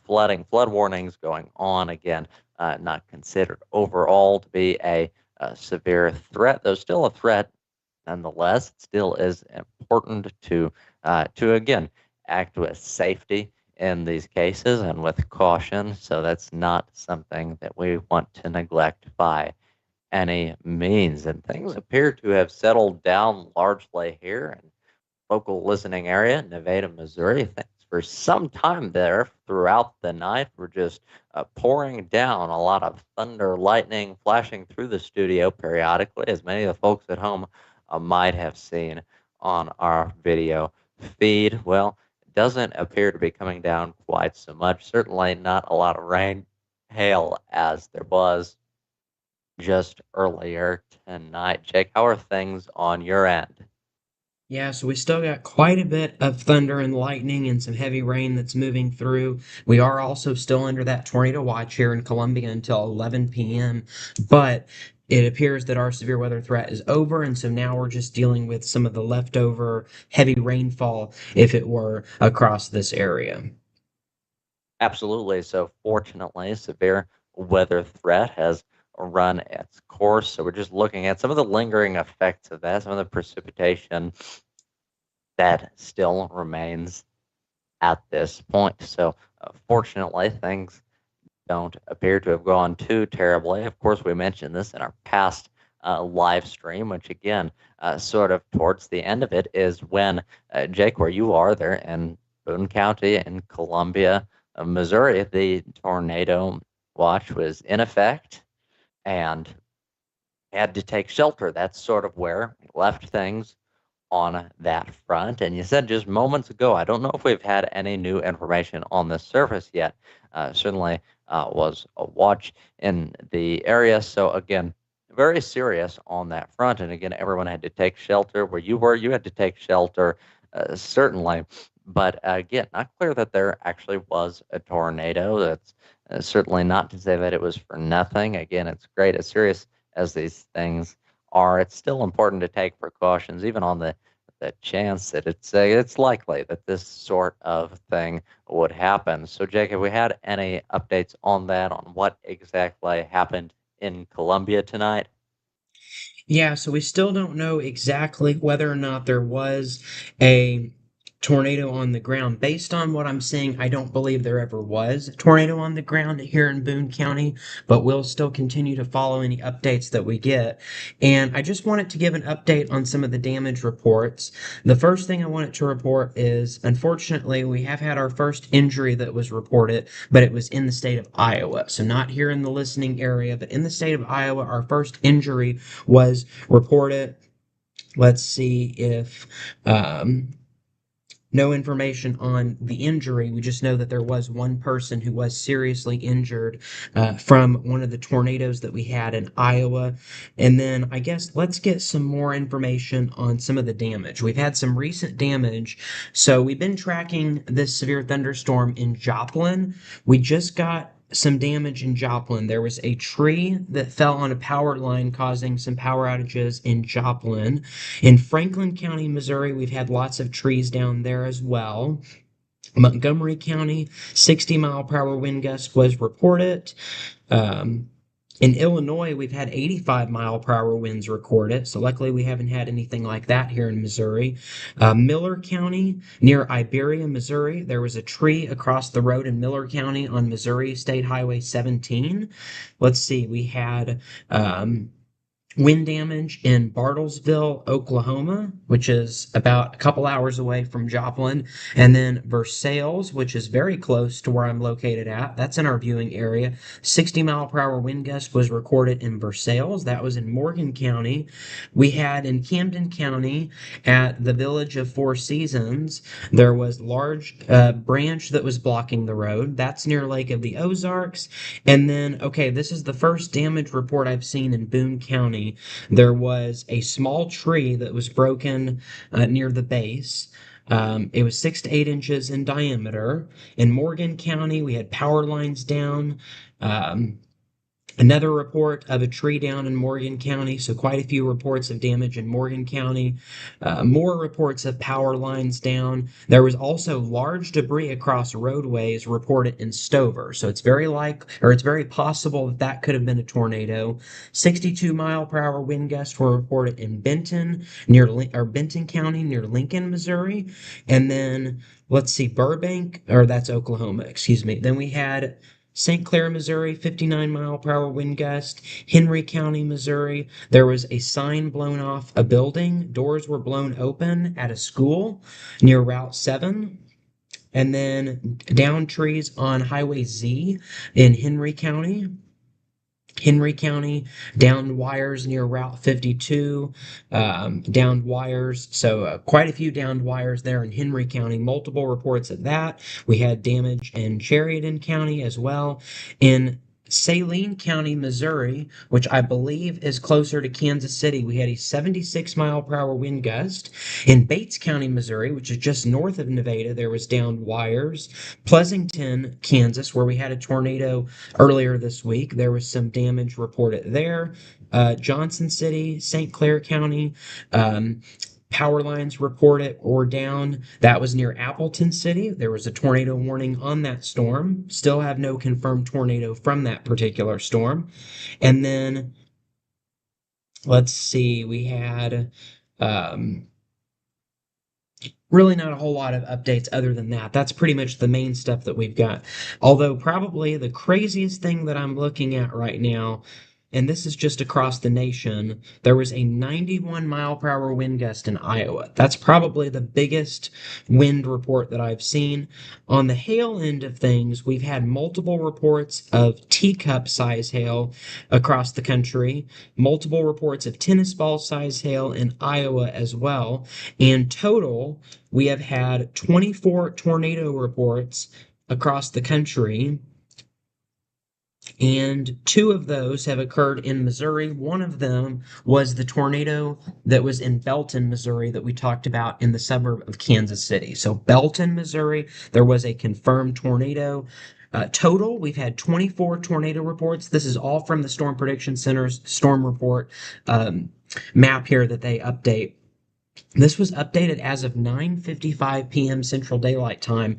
flood warnings going on. Again, not considered overall to be a severe threat, though still a threat nonetheless. It still is important to again act with safety in these cases and with caution. So that's not something that we want to neglect by any means. And things appear to have settled down largely here in local listening area, Nevada, Missouri. Things for some time there throughout the night were just pouring down, a lot of thunder, lightning flashing through the studio periodically, as many of the folks at home might have seen on our video feed. Well, it doesn't appear to be coming down quite so much. Certainly not a lot of rain, hail as there was just earlier tonight. Jake, how are things on your end? Yeah, so we still got quite a bit of thunder and lightning and some heavy rain that's moving through. We are also still under that tornado watch here in Columbia until 11 p.m., but it appears that our severe weather threat is over, and so now we're just dealing with some of the leftover heavy rainfall, if it were, across this area. Absolutely. So, fortunately, severe weather threat has run its course. So, we're just looking at some of the lingering effects of that, some of the precipitation that still remains at this point. So, fortunately, things don't appear to have gone too terribly. Of course, we mentioned this in our past live stream, which again, sort of towards the end of it is when, Jake, where you are there in Boone County in Columbia, Missouri, the tornado watch was in effect and had to take shelter. That's sort of where we left things on that front. And you said just moments ago, I don't know if we've had any new information on the surface yet. Certainly was a watch in the area. So, again, very serious on that front. And again, everyone had to take shelter. Where you were, you had to take shelter, certainly. But again, not clear that there actually was a tornado. That's certainly not to say that it was for nothing. Again, it's great, as serious as these things are. It's still important to take precautions, even on the chance that it's likely that this sort of thing would happen. So, Jake, have we had any updates on that, on what exactly happened in Columbia tonight? Yeah, so we still don't know exactly whether or not there was a tornado on the ground. Based on what I'm seeing, I don't believe there ever was a tornado on the ground here in Boone County, but we'll still continue to follow any updates that we get. And I just wanted to give an update on some of the damage reports. The first thing I wanted to report is, unfortunately, we have had our first injury that was reported, but it was in the state of Iowa. So not here in the listening area, but in the state of Iowa, our first injury was reported. Let's see if no information on the injury. We just know that there was one person who was seriously injured from one of the tornadoes that we had in Iowa. And then I guess let's get some more information on some of the damage. We've had some recent damage. So we've been tracking this severe thunderstorm in Joplin. We just got some damage in Joplin. There was a tree that fell on a power line, causing some power outages in Joplin. In Franklin County, Missouri, we've had lots of trees down there as well. Montgomery County, 60-mile-per-hour wind gust was reported. Um, in Illinois, we've had 85-mile-per-hour winds recorded, so luckily we haven't had anything like that here in Missouri. Miller County, near Iberia, Missouri, there was a tree across the road in Miller County on Missouri State Highway 17. Let's see, we had wind damage in Bartlesville, Oklahoma, which is about a couple hours away from Joplin, and then Versailles, which is very close to where I'm located at. That's in our viewing area. 60-mile-per-hour wind gust was recorded in Versailles. That was in Morgan County. We had in Camden County at the village of Four Seasons, there was large branch that was blocking the road. That's near Lake of the Ozarks. And then, okay, this is the first damage report I've seen in Boone County. There was a small tree that was broken near the base. It was 6 to 8 inches in diameter. In Morgan County, we had power lines down. Um, Another report of a tree down in Morgan County, so quite a few reports of damage in Morgan County. More reports of power lines down. There was also large debris across roadways reported in Stover, so it's very possible that that could have been a tornado. 62-mile-per-hour wind gusts were reported in Benton County near Lincoln, Missouri, and then let's see, Burbank, or that's Oklahoma, excuse me. Then we had St. Clair, Missouri, 59-mile-per-hour wind gust. Henry County, Missouri, there was a sign blown off a building. Doors were blown open at a school near Route 7. And then down trees on Highway Z in Henry County. Henry County, downed wires near Route 52, downed wires. So, quite a few downed wires there in Henry County, multiple reports of that. We had damage in Sheridan County as well. In Saline County, Missouri, which I believe is closer to Kansas City, we had a 76-mile-per-hour wind gust. In Bates County, Missouri, which is just north of Nevada, there was downed wires. Pleasanton, Kansas, where we had a tornado earlier this week, there was some damage reported there. Johnson City, St. Clair County, um, power lines reported or down. That was near Appleton City. There was a tornado warning on that storm. Still have no confirmed tornado from that particular storm. And then let's see, we had really not a whole lot of updates other than that. That's pretty much the main stuff that we've got. Although, probably the craziest thing that I'm looking at right now, and this is just across the nation, there was a 91-mile-per-hour wind gust in Iowa. That's probably the biggest wind report that I've seen. On the hail end of things, we've had multiple reports of teacup size hail across the country, multiple reports of tennis ball size hail in Iowa as well. In total, we have had 24 tornado reports across the country, and two of those have occurred in Missouri. One of them was the tornado that was in Belton, Missouri, that we talked about in the suburb of Kansas City. So, Belton, Missouri, there was a confirmed tornado. Total, we've had 24 tornado reports. This is all from the Storm Prediction Center's storm report map here that they update. This was updated as of 9:55 p.m. Central Daylight Time.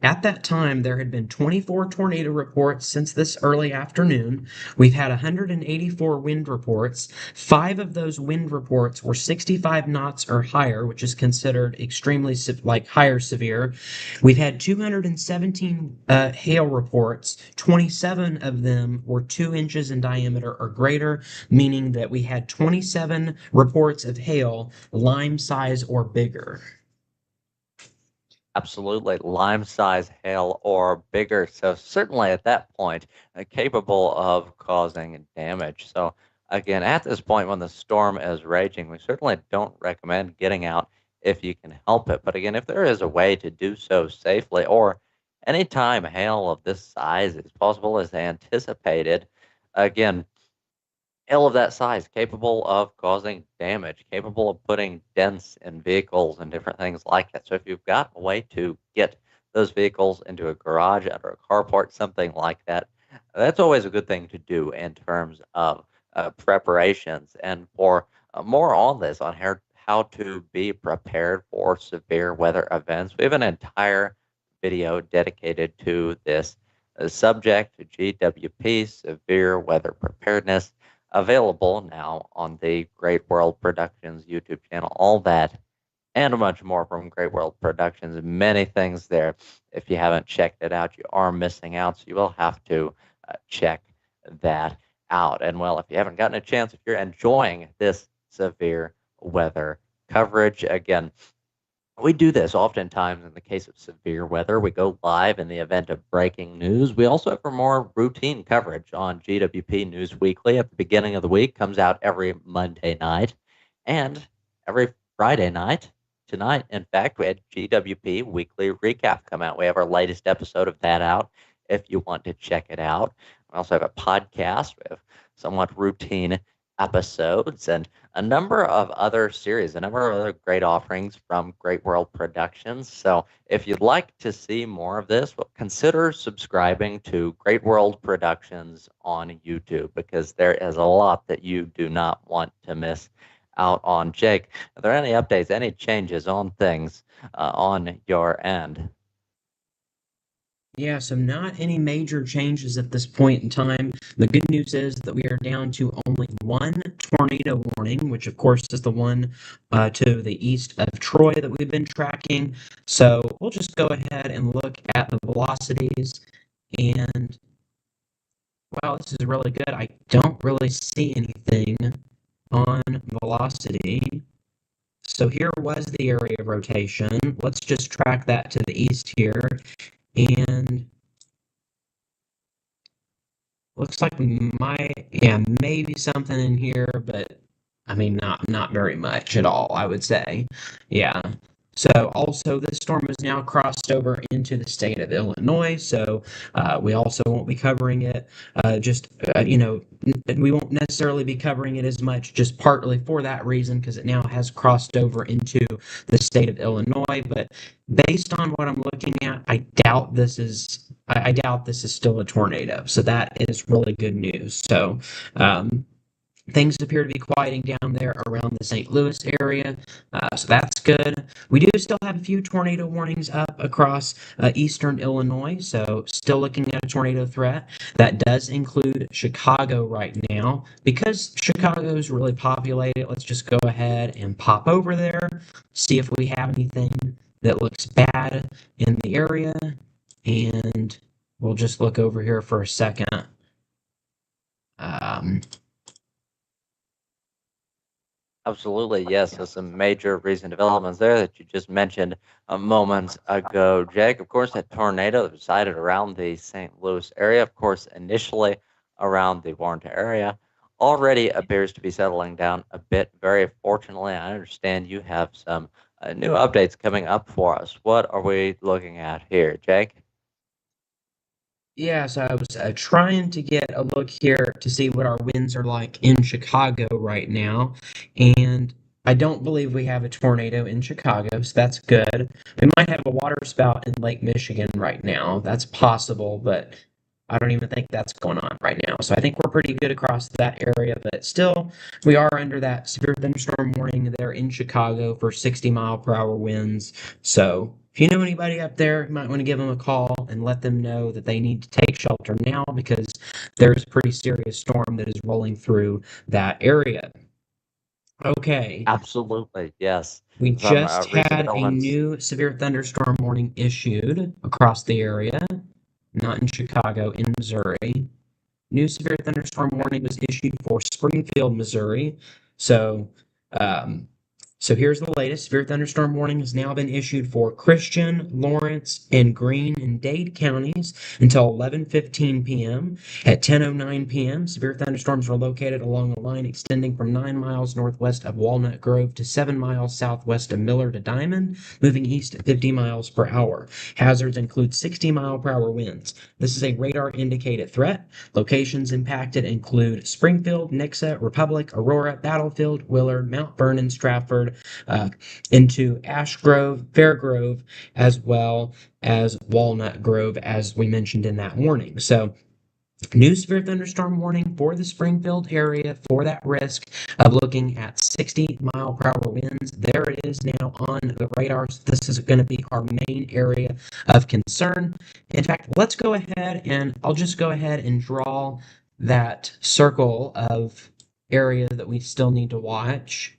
At that time, there had been 24 tornado reports since this early afternoon. We've had 184 wind reports. 5 of those wind reports were 65 knots or higher, which is considered extremely higher severe. We've had 217 hail reports. 27 of them were 2 inches in diameter or greater, meaning that we had 27 reports of hail lime size or bigger. Absolutely, lime size hail or bigger. So certainly at that point, capable of causing damage. So again, at this point when the storm is raging, we certainly don't recommend getting out if you can help it. But again, if there is a way to do so safely, or anytime hail of this size is possible as anticipated, again, hail of that size, capable of causing damage, capable of putting dents in vehicles and different things like that. So if you've got a way to get those vehicles into a garage, under a carport, something like that, that's always a good thing to do in terms of preparations. And for more on this, on how to be prepared for severe weather events, we have an entire video dedicated to this subject, GWP, severe weather preparedness, available now on the Great World Productions YouTube channel. All that and much more from Great World Productions. Many things there. If you haven't checked it out, you are missing out. So you will have to check that out. And well, if you haven't gotten a chance, if you're enjoying this severe weather coverage, again, we do this oftentimes in the case of severe weather. We go live in the event of breaking news. We also have more routine coverage on GWP News Weekly at the beginning of the week, comes out every Monday night and every Friday night. Tonight, in fact, we had GWP Weekly Recap come out. We have our latest episode of that out if you want to check it out. We also have a podcast. We have somewhat routine episodes and a number of other series, a number of other great offerings from Great World Productions. So if you'd like to see more of this, well, consider subscribing to Great World Productions on YouTube, because there is a lot that you do not want to miss out on. Jake, are there any updates, any changes on things on your end? Yeah, so not any major changes at this point in time. The good news is that we are down to only one tornado warning, which of course is the one to the east of Troy that we've been tracking. So we'll just go ahead and look at the velocities. And wow, this is really good. I don't really see anything on velocity. So here was the area of rotation. Let's just track that to the east here. And looks like we might, yeah, maybe something in here, but I mean, not very much at all, I would say. Yeah. So also, this storm has now crossed over into the state of Illinois, so we also won't be covering it. We won't necessarily be covering it as much, just partly for that reason, because it now has crossed over into the state of Illinois. But based on what I'm looking at, I doubt this is still a tornado. So that is really good news. So um, things appear to be quieting down there around the St. Louis area, so that's good. We do still have a few tornado warnings up across eastern Illinois, so still looking at a tornado threat. That does include Chicago right now. Because Chicago is really populated, let's just go ahead and pop over there, see if we have anything that looks bad in the area, and we'll just look over here for a second. Um, Absolutely, yes. There's some major recent developments there that you just mentioned moments ago, Jake. Of course, that tornado that resided around the St. Louis area, of course, initially around the Warrenton area, already appears to be settling down a bit. Very fortunately, I understand you have some new updates coming up for us. What are we looking at here, Jake? Yeah, so I was trying to get a look here to see what our winds are like in Chicago right now, and I don't believe we have a tornado in Chicago, so that's good. We might have a water spout in Lake Michigan right now. That's possible, but I don't even think that's going on right now. So I think we're pretty good across that area, but still, we are under that severe thunderstorm warning there in Chicago for 60-mile-per-hour winds. So if you know anybody up there, you might want to give them a call and let them know that they need to take shelter now because there's a pretty serious storm that is rolling through that area. Okay, Absolutely, yes. we Some just recent had a developments. new severe thunderstorm warning issued across the area, not in Chicago, in Missouri. New severe thunderstorm warning was issued for Springfield, Missouri. So, um, so here's the latest. Severe thunderstorm warning has now been issued for Christian, Lawrence, and Greene and Dade counties until 11:15 p.m. At 10:09 p.m., severe thunderstorms were located along a line extending from 9 miles northwest of Walnut Grove to 7 miles southwest of Miller to Diamond, moving east at 50 miles per hour. Hazards include 60-mile-per-hour winds. This is a radar-indicated threat. Locations impacted include Springfield, Nixa, Republic, Aurora, Battlefield, Willard, Mount Vernon, Stratford, into Ash Grove, Fairgrove, as well as Walnut Grove, as we mentioned in that warning. So, new severe thunderstorm warning for the Springfield area for that risk of looking at 60-mile-per-hour winds. There it is now on the radars. This is going to be our main area of concern. In fact, let's go ahead and I'll just go ahead and draw that circle of area that we still need to watch.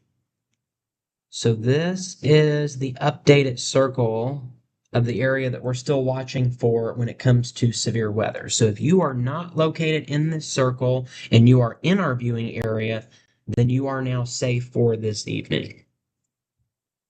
So this is the updated circle of the area that we're still watching for when it comes to severe weather. So if you are not located in this circle and you are in our viewing area, then you are now safe for this evening.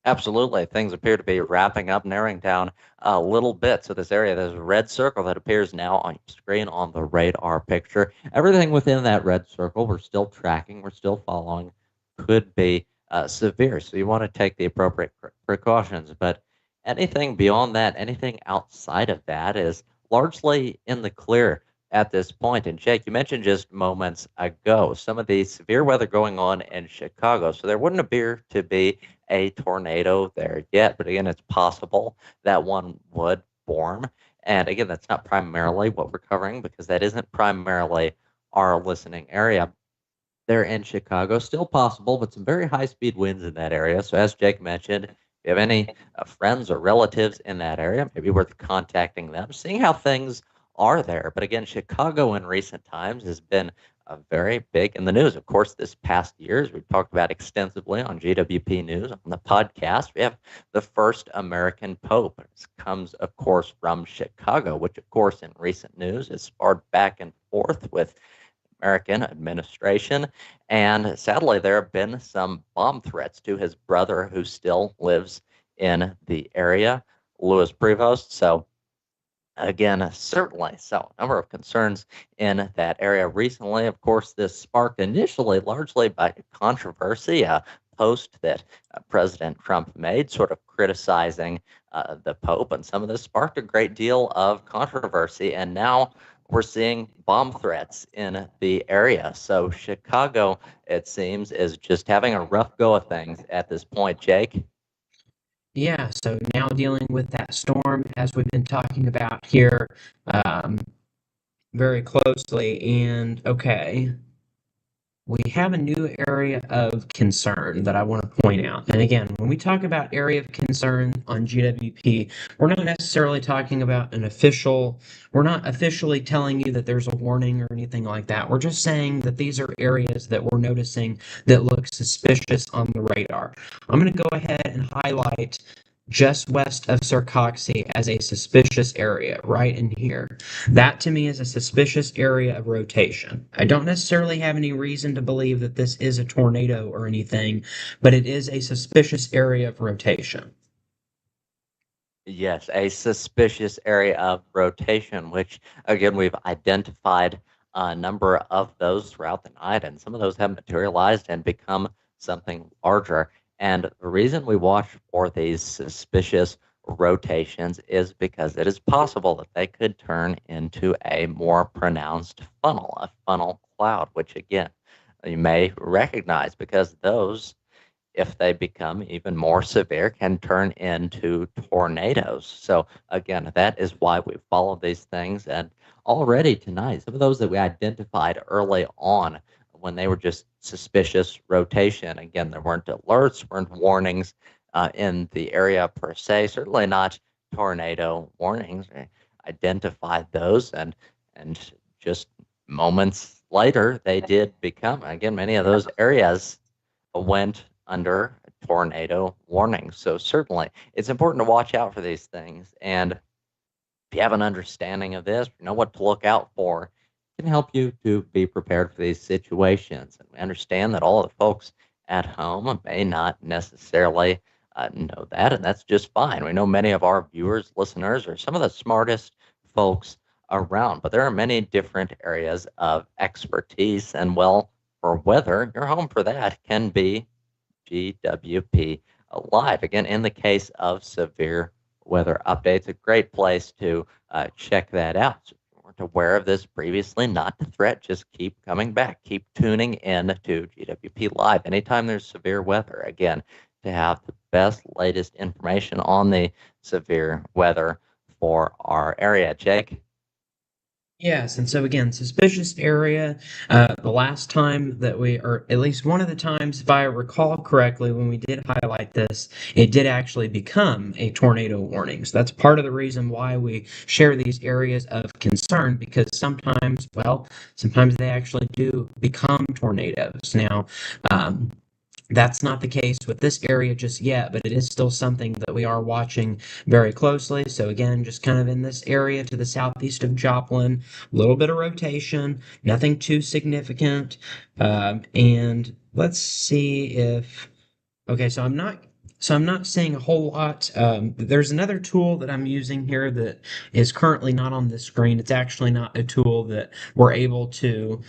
Absolutely. Things appear to be wrapping up, narrowing down a little bit. So this area, there's a red circle that appears now on your screen on the radar picture. Everything within that red circle, we're still tracking, we're still following, could be severe. So you want to take the appropriate precautions. But anything beyond that, anything outside of that is largely in the clear at this point. And Jake, you mentioned just moments ago some of the severe weather going on in Chicago. So there wouldn't appear to be a tornado there yet, but again, it's possible that one would form. And again, that's not primarily what we're covering because that isn't primarily our listening area. There in Chicago, still possible, but some very high speed winds in that area. So, as Jake mentioned, if you have any friends or relatives in that area, maybe worth contacting them, seeing how things are there. But again, Chicago in recent times has been very big in the news. Of course, this past years, we've talked about extensively on GWP News on the podcast. We have the first American Pope. This comes, of course, from Chicago, which, of course, in recent news has sparred back and forth with American administration. And sadly, there have been some bomb threats to his brother who still lives in the area, Louis Prevost. So again, certainly. So, a number of concerns in that area recently. Of course, this sparked initially largely by controversy, a post that President Trump made, sort of criticizing the Pope. And some of this sparked a great deal of controversy. And now we're seeing bomb threats in the area. So, Chicago, it seems, is just having a rough go of things at this point, Jake. Yeah, so now dealing with that storm, as we've been talking about here, um, very closely. And okay, we have a new area of concern that I want to point out. And again, when we talk about area of concern on GWP, we're not necessarily talking about we're not officially telling you that there's a warning or anything like that. We're just saying that these are areas that we're noticing that look suspicious on the radar. I'm going to go ahead and highlight just west of Sarcoxy as a suspicious area right in here. That to me is a suspicious area of rotation. I don't necessarily have any reason to believe that this is a tornado or anything, but it is a suspicious area of rotation. Yes, a suspicious area of rotation, which again, we've identified a number of those throughout the night, and some of those have materialized and become something larger. And the reason we watch for these suspicious rotations is because it is possible that they could turn into a more pronounced funnel, a funnel cloud, which again, you may recognize because those if they become even more severe, can turn into tornadoes. So, again, that is why we follow these things. And already tonight, some of those that we identified early on when they were just suspicious rotation, again, there weren't alerts, weren't warnings in the area per se, certainly not tornado warnings. We identified those and just moments later, they did become, again, many of those areas went under tornado warning. So certainly it's important to watch out for these things. And if you have an understanding of this, you know what to look out for, it can help you to be prepared for these situations. And we understand that all of the folks at home may not necessarily know that, and that's just fine. We know many of our viewers, listeners, are some of the smartest folks around, but there are many different areas of expertise. And well, for weather, your home for that can be GWP Live. Again, in the case of severe weather updates, a great place to check that out. So if you weren't aware of this previously, not to threat, just keep coming back. Keep tuning in to GWP Live anytime there's severe weather. Again, to have the best, latest information on the severe weather for our area. Jake? Yes, and so again, suspicious area. The last time that or at least one of the times, if I recall correctly, when we did highlight this, it did actually become a tornado warning. So that's part of the reason why we share these areas of concern, because sometimes they actually do become tornadoes. Now, um, That's not the case with this area just yet, but it is still something that we are watching very closely. So again, just kind of in this area to the southeast of Joplin, a little bit of rotation, nothing too significant. And let's see if Okay, so I'm not seeing a whole lot. There's another tool that I'm using here that is currently not on the screen. It's actually not a tool that we're able to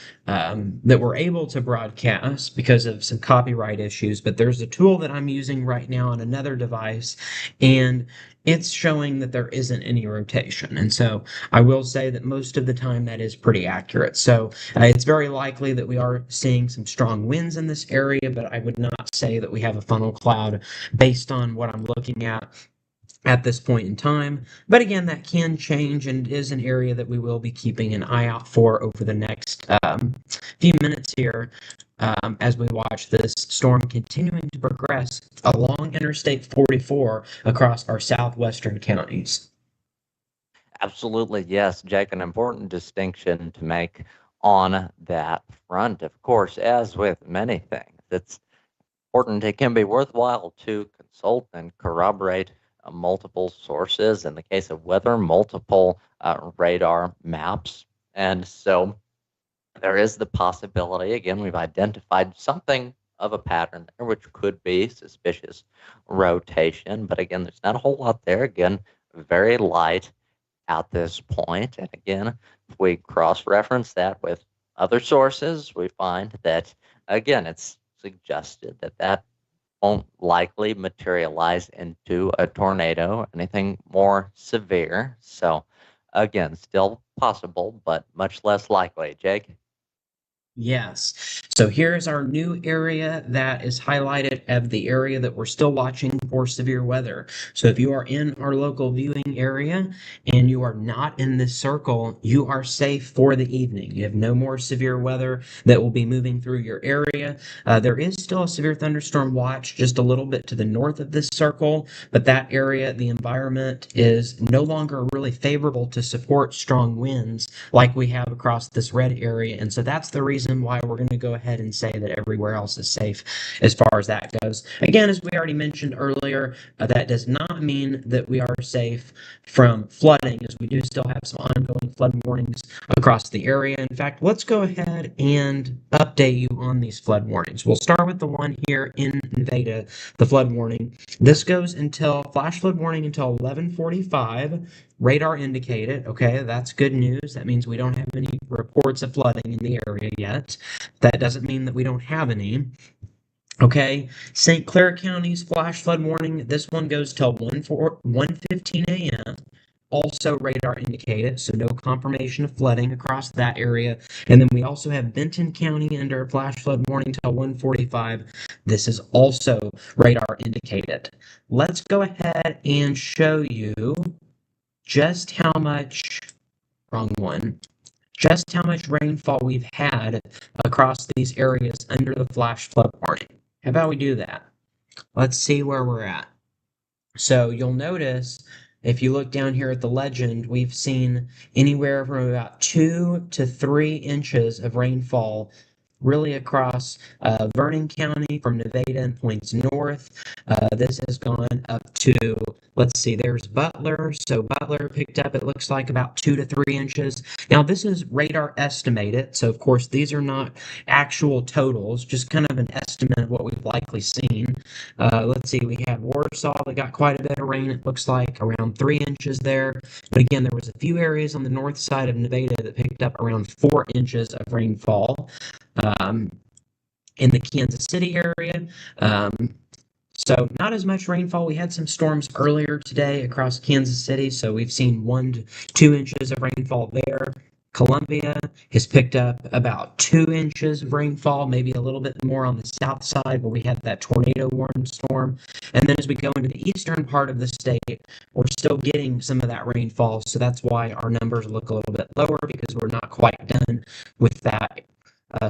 broadcast because of some copyright issues. But there's a tool that I'm using right now on another device, and it's showing that there isn't any rotation. And so I will say that most of the time that is pretty accurate. So it's very likely that we are seeing some strong winds in this area, but I would not say that we have a funnel cloud based on what I'm looking at this point in time. But again, that can change and is an area that we will be keeping an eye out for over the next few minutes here as we watch this storm continuing to progress along Interstate 44 across our southwestern counties. Absolutely, yes, Jake. An important distinction to make on that front. Of course, as with many things, it's important. It can be worthwhile to consult and corroborate multiple sources. In the case of weather, multiple radar maps. And so there is the possibility, again, we've identified something of a pattern there, which could be suspicious rotation. But again, there's not a whole lot there. Again, very light at this point. And again, if we cross-reference that with other sources, we find that, again, it's suggested that that won't likely materialize into a tornado, anything more severe. So, again, still possible, but much less likely. Jake? Yes. So here's our new area that is highlighted of the area that we're still watching for severe weather. So if you are in our local viewing area and you are not in this circle, you are safe for the evening. You have no more severe weather that will be moving through your area. There is still a severe thunderstorm watch just a little bit to the north of this circle, but that area, the environment is no longer really favorable to support strong winds like we have across this red area. And so that's the reason why we're going to go ahead and say that everywhere else is safe as far as that goes. Again, as we already mentioned earlier, that does not mean that we are safe from flooding, as we do still have some ongoing flood warnings across the area. In fact, let's go ahead and update you on these flood warnings. We'll start with the one here in Nevada, the flood warning. This goes until flash flood warning until 11:45. Radar indicated. Okay, that's good news. That means we don't have any reports of flooding in the area yet. That doesn't mean that we don't have any. Okay, St. Clair County's flash flood warning. This one goes till 1:15 a.m. Also radar indicated, so no confirmation of flooding across that area. And then we also have Benton County under a flash flood warning till 1:45. This is also radar indicated. Let's go ahead and show you just how much, wrong one, just how much rainfall we've had across these areas under the flash flood warning. How about we do that? Let's see where we're at. So you'll notice if you look down here at the legend, we've seen anywhere from about 2 to 3 inches of rainfall really across Vernon County from Nevada and points north. This has gone up to, let's see, there's Butler. So Butler picked up, it looks like about 2 to 3 inches. Now, this is radar estimated. So, of course, these are not actual totals, just kind of an estimate of what we've likely seen. Let's see, we have Warsaw that got quite a bit of rain. It looks like around 3 inches there. But again, there was a few areas on the north side of Nevada that picked up around 4 inches of rainfall. In the Kansas City area. So not as much rainfall. We had some storms earlier today across Kansas City, so we've seen 1 to 2 inches of rainfall there. Columbia has picked up about 2 inches of rainfall, maybe a little bit more on the south side where we had that tornado warning storm. And then as we go into the eastern part of the state, we're still getting some of that rainfall. So that's why our numbers look a little bit lower because we're not quite done with that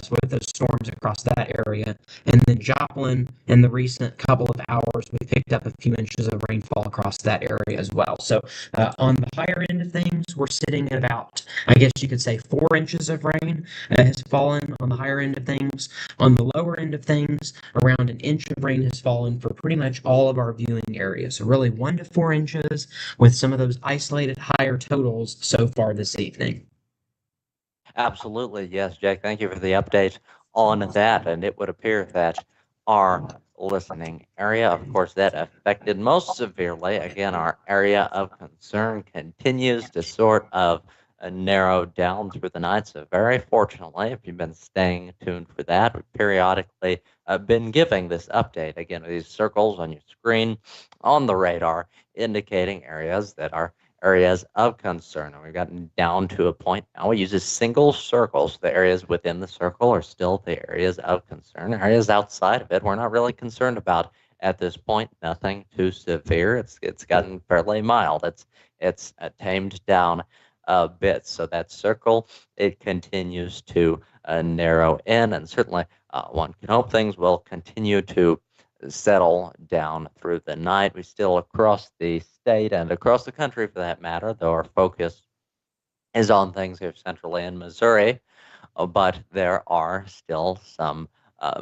So with those storms across that area, and then Joplin, in the recent couple of hours, we picked up a few inches of rainfall across that area as well. So on the higher end of things, we're sitting at about, I guess you could say, 4 inches of rain has fallen on the higher end of things. On the lower end of things, around an inch of rain has fallen for pretty much all of our viewing areas. So really 1 to 4 inches with some of those isolated higher totals so far this evening. Absolutely. Yes, Jake, thank you for the update on that. And it would appear that our listening area, of course, that affected most severely. Again, our area of concern continues to sort of narrow down through the night. So, very fortunately, if you've been staying tuned for that, we've periodically been giving this update. Again, these circles on your screen on the radar indicating areas that are areas of concern. And we've gotten down to a point now we use a single circle. So the areas within the circle are still the areas of concern. Areas outside of it, we're not really concerned about at this point. Nothing too severe. It's gotten fairly mild. It's tamed down a bit. So that circle, it continues to narrow in, and certainly one can hope things will continue to settle down through the night. We still, across the state and across the country for that matter, though our focus is on things here centrally in Missouri, but there are still some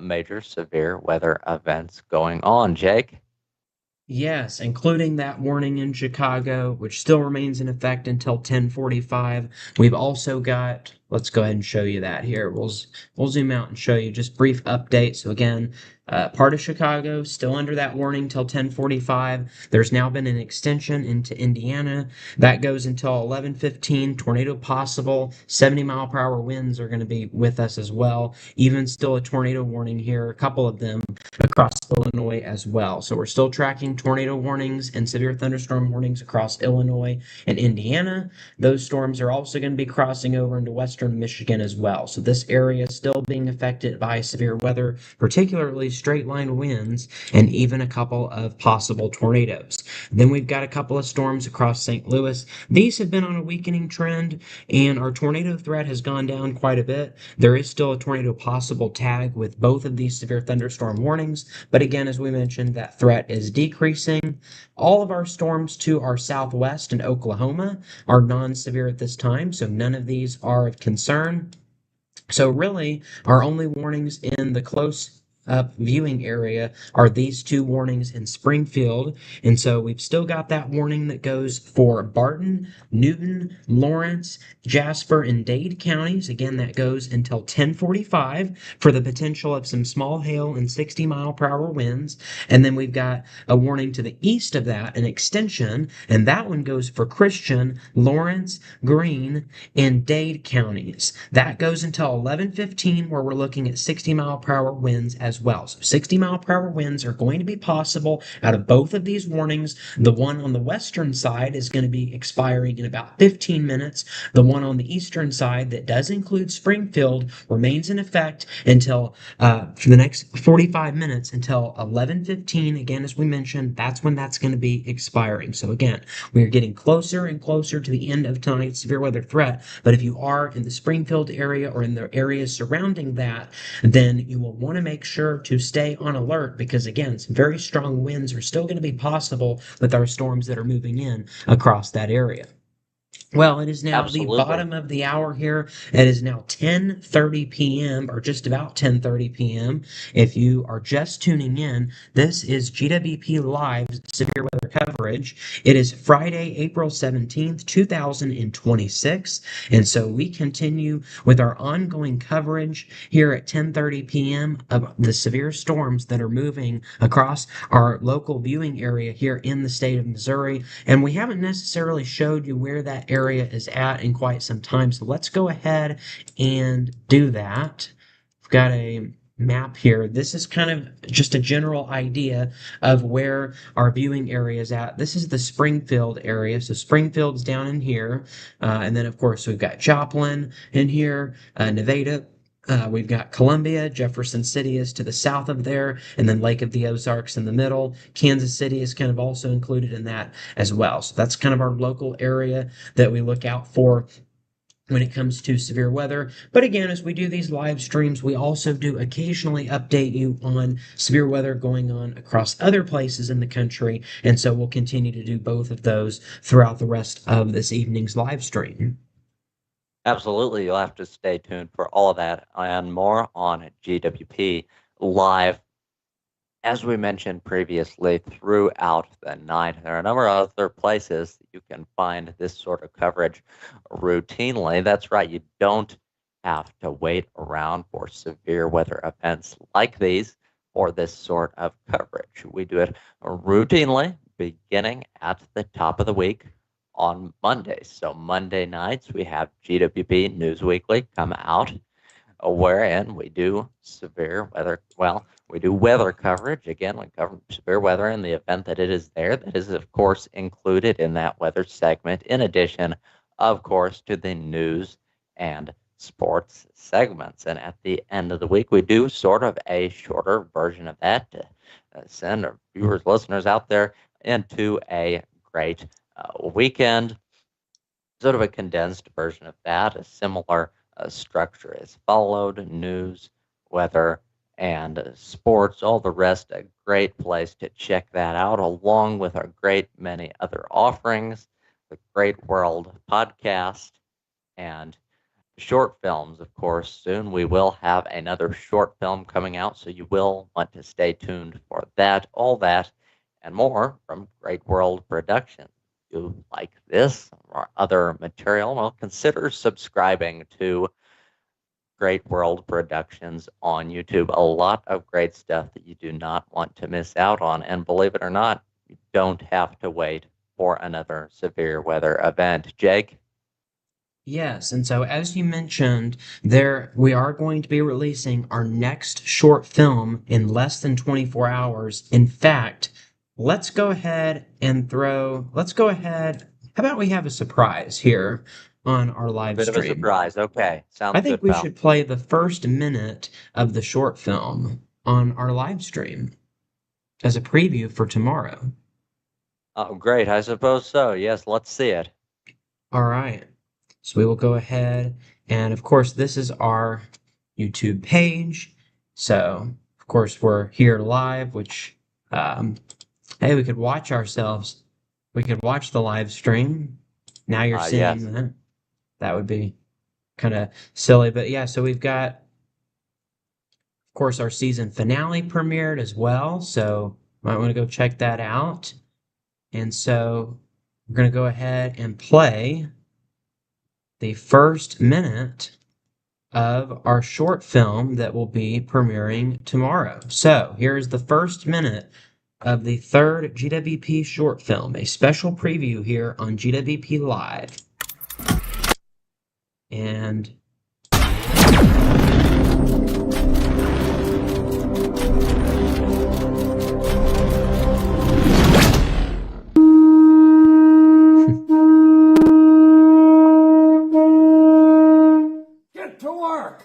major severe weather events going on. Jake? Yes, including that warning in Chicago, which still remains in effect until 10:45. We've also got, let's go ahead and show you that here. We'll zoom out and show you just brief update. So again, part of Chicago still under that warning till 10:45. There's now been an extension into Indiana that goes until 11:15. Tornado possible. 70-mile-per-hour winds are going to be with us as well. Even still a tornado warning here, a couple of them across Illinois as well. So we're still tracking tornado warnings and severe thunderstorm warnings across Illinois and Indiana. Those storms are also going to be crossing over into western Michigan as well. So this area is still being affected by severe weather, particularly straight line winds and even a couple of possible tornadoes. Then we've got a couple of storms across St. Louis. These have been on a weakening trend, and our tornado threat has gone down quite a bit. There is still a tornado possible tag with both of these severe thunderstorm warnings, but again, as we mentioned, that threat is decreasing. All of our storms to our southwest in Oklahoma are non-severe at this time, so none of these are of concern. So really, our only warnings in the close up viewing area are these two warnings in Springfield. And so we've still got that warning that goes for Barton, Newton, Lawrence, Jasper, and Dade counties. Again, that goes until 10:45 for the potential of some small hail and 60-mile-per-hour winds. And then we've got a warning to the east of that, an extension, and that one goes for Christian, Lawrence, Greene, and Dade counties. That goes until 11:15, where we're looking at 60-mile-per-hour winds as well. So 60-mile-per-hour winds are going to be possible out of both of these warnings. The one on the western side is going to be expiring in about 15 minutes. The one on the eastern side that does include Springfield remains in effect until for the next 45 minutes until 11:15. Again, as we mentioned, that's when that's going to be expiring. So again, we are getting closer and closer to the end of tonight's severe weather threat. But if you are in the Springfield area or in the areas surrounding that, then you will want to make sure to stay on alert because again, some very strong winds are still going to be possible with our storms that are moving in across that area. Well, it is now the Absolutely. bottom of the hour here. It is now 10:30 p.m. or just about 10:30 p.m. If you are just tuning in, this is GWP Live severe weather coverage. It is Friday, April 17th, 2026, and so we continue with our ongoing coverage here at 10:30 p.m. of the severe storms that are moving across our local viewing area here in the state of Missouri, and we haven't necessarily showed you where that area is at in quite some time. So let's go ahead and do that. We've got a map here. This is kind of just a general idea of where our viewing area is at. This is the Springfield area. So Springfield's down in here. And then, of course, we've got Joplin in here, Nevada. We've got Columbia, Jefferson City is to the south of there, and then Lake of the Ozarks in the middle. Kansas City is kind of also included in that as well. So that's kind of our local area that we look out for. when it comes to severe weather. But again, as we do these live streams, we also do occasionally update you on severe weather going on across other places in the country. And so we'll continue to do both of those throughout the rest of this evening's live stream. Absolutely. You'll have to stay tuned for all of that and more on GWP live. As we mentioned previously, throughout the night, there are a number of other places that you can find this sort of coverage routinely. That's right, you don't have to wait around for severe weather events like these for this sort of coverage. We do it routinely, beginning at the top of the week on Mondays. So Monday nights, we have GWP News Weekly come out, wherein we do severe weather. Well, we do weather coverage. Again, we cover severe weather in the event that it is there. That is, of course, included in that weather segment, in addition, of course, to the news and sports segments. And at the end of the week, we do sort of a shorter version of that to send our viewers, listeners out there into a great weekend. Sort of a condensed version of that. A similar structure is followed: news, weather, and sports. All the rest, a great place to check that out, along with our great many other offerings, the Great World podcast, and short films. Of course, soon we will have another short film coming out, so you will want to stay tuned for that. All that and more from Great World Productions. If you like this or other material, well, consider subscribing to Great World Productions on YouTube. A lot of great stuff that you do not want to miss out on. And believe it or not, you don't have to wait for another severe weather event. Jake? Yes, and so as you mentioned, there we are going to be releasing our next short film in less than 24 hours. In fact, let's go ahead. How about we have a surprise here on our A live bit of a stream? surprise. Okay, I sounds think good, we pal. should play the first minute of the short film on our live stream as a preview for tomorrow. Oh, great. I suppose so. Yes, let's see it. All right. So we will go ahead, and of course, this is our YouTube page. So, of course, we're here live, which, hey, we could watch ourselves. We could watch the live stream. Now you're Yes. seeing that. That would be kind of silly, but yeah, so we've got, of course, our season finale premiered as well. So, might want to go check that out. And so, we're going to go ahead and play the first minute of our short film that will be premiering tomorrow. So here's the first minute of the third GWP short film, a special preview here on GWP Live. And Get to work!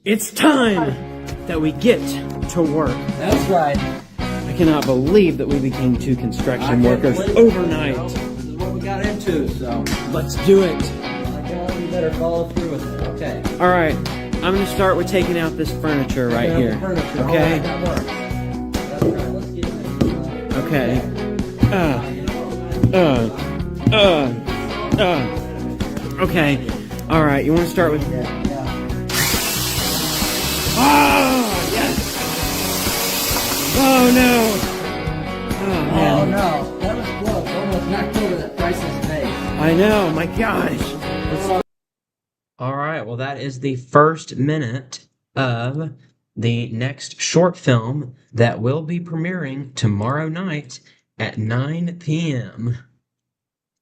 It's time that we get to work. That's right. I cannot believe that we became two construction workers overnight. This is what we got into, so Let's do it. you better follow through with it. Okay. All right, I'm gonna start with taking out this furniture right Get here. the furniture. All Okay. right, that works. That's right. Let's get it. Okay. Okay. All right. You want to start with? Yeah. Oh yes. Oh no. Oh man. Oh no, that was close. Almost knocked over that priceless vase. I know. My gosh. all right, well, that is the first minute of the next short film that will be premiering tomorrow night at 9 p.m.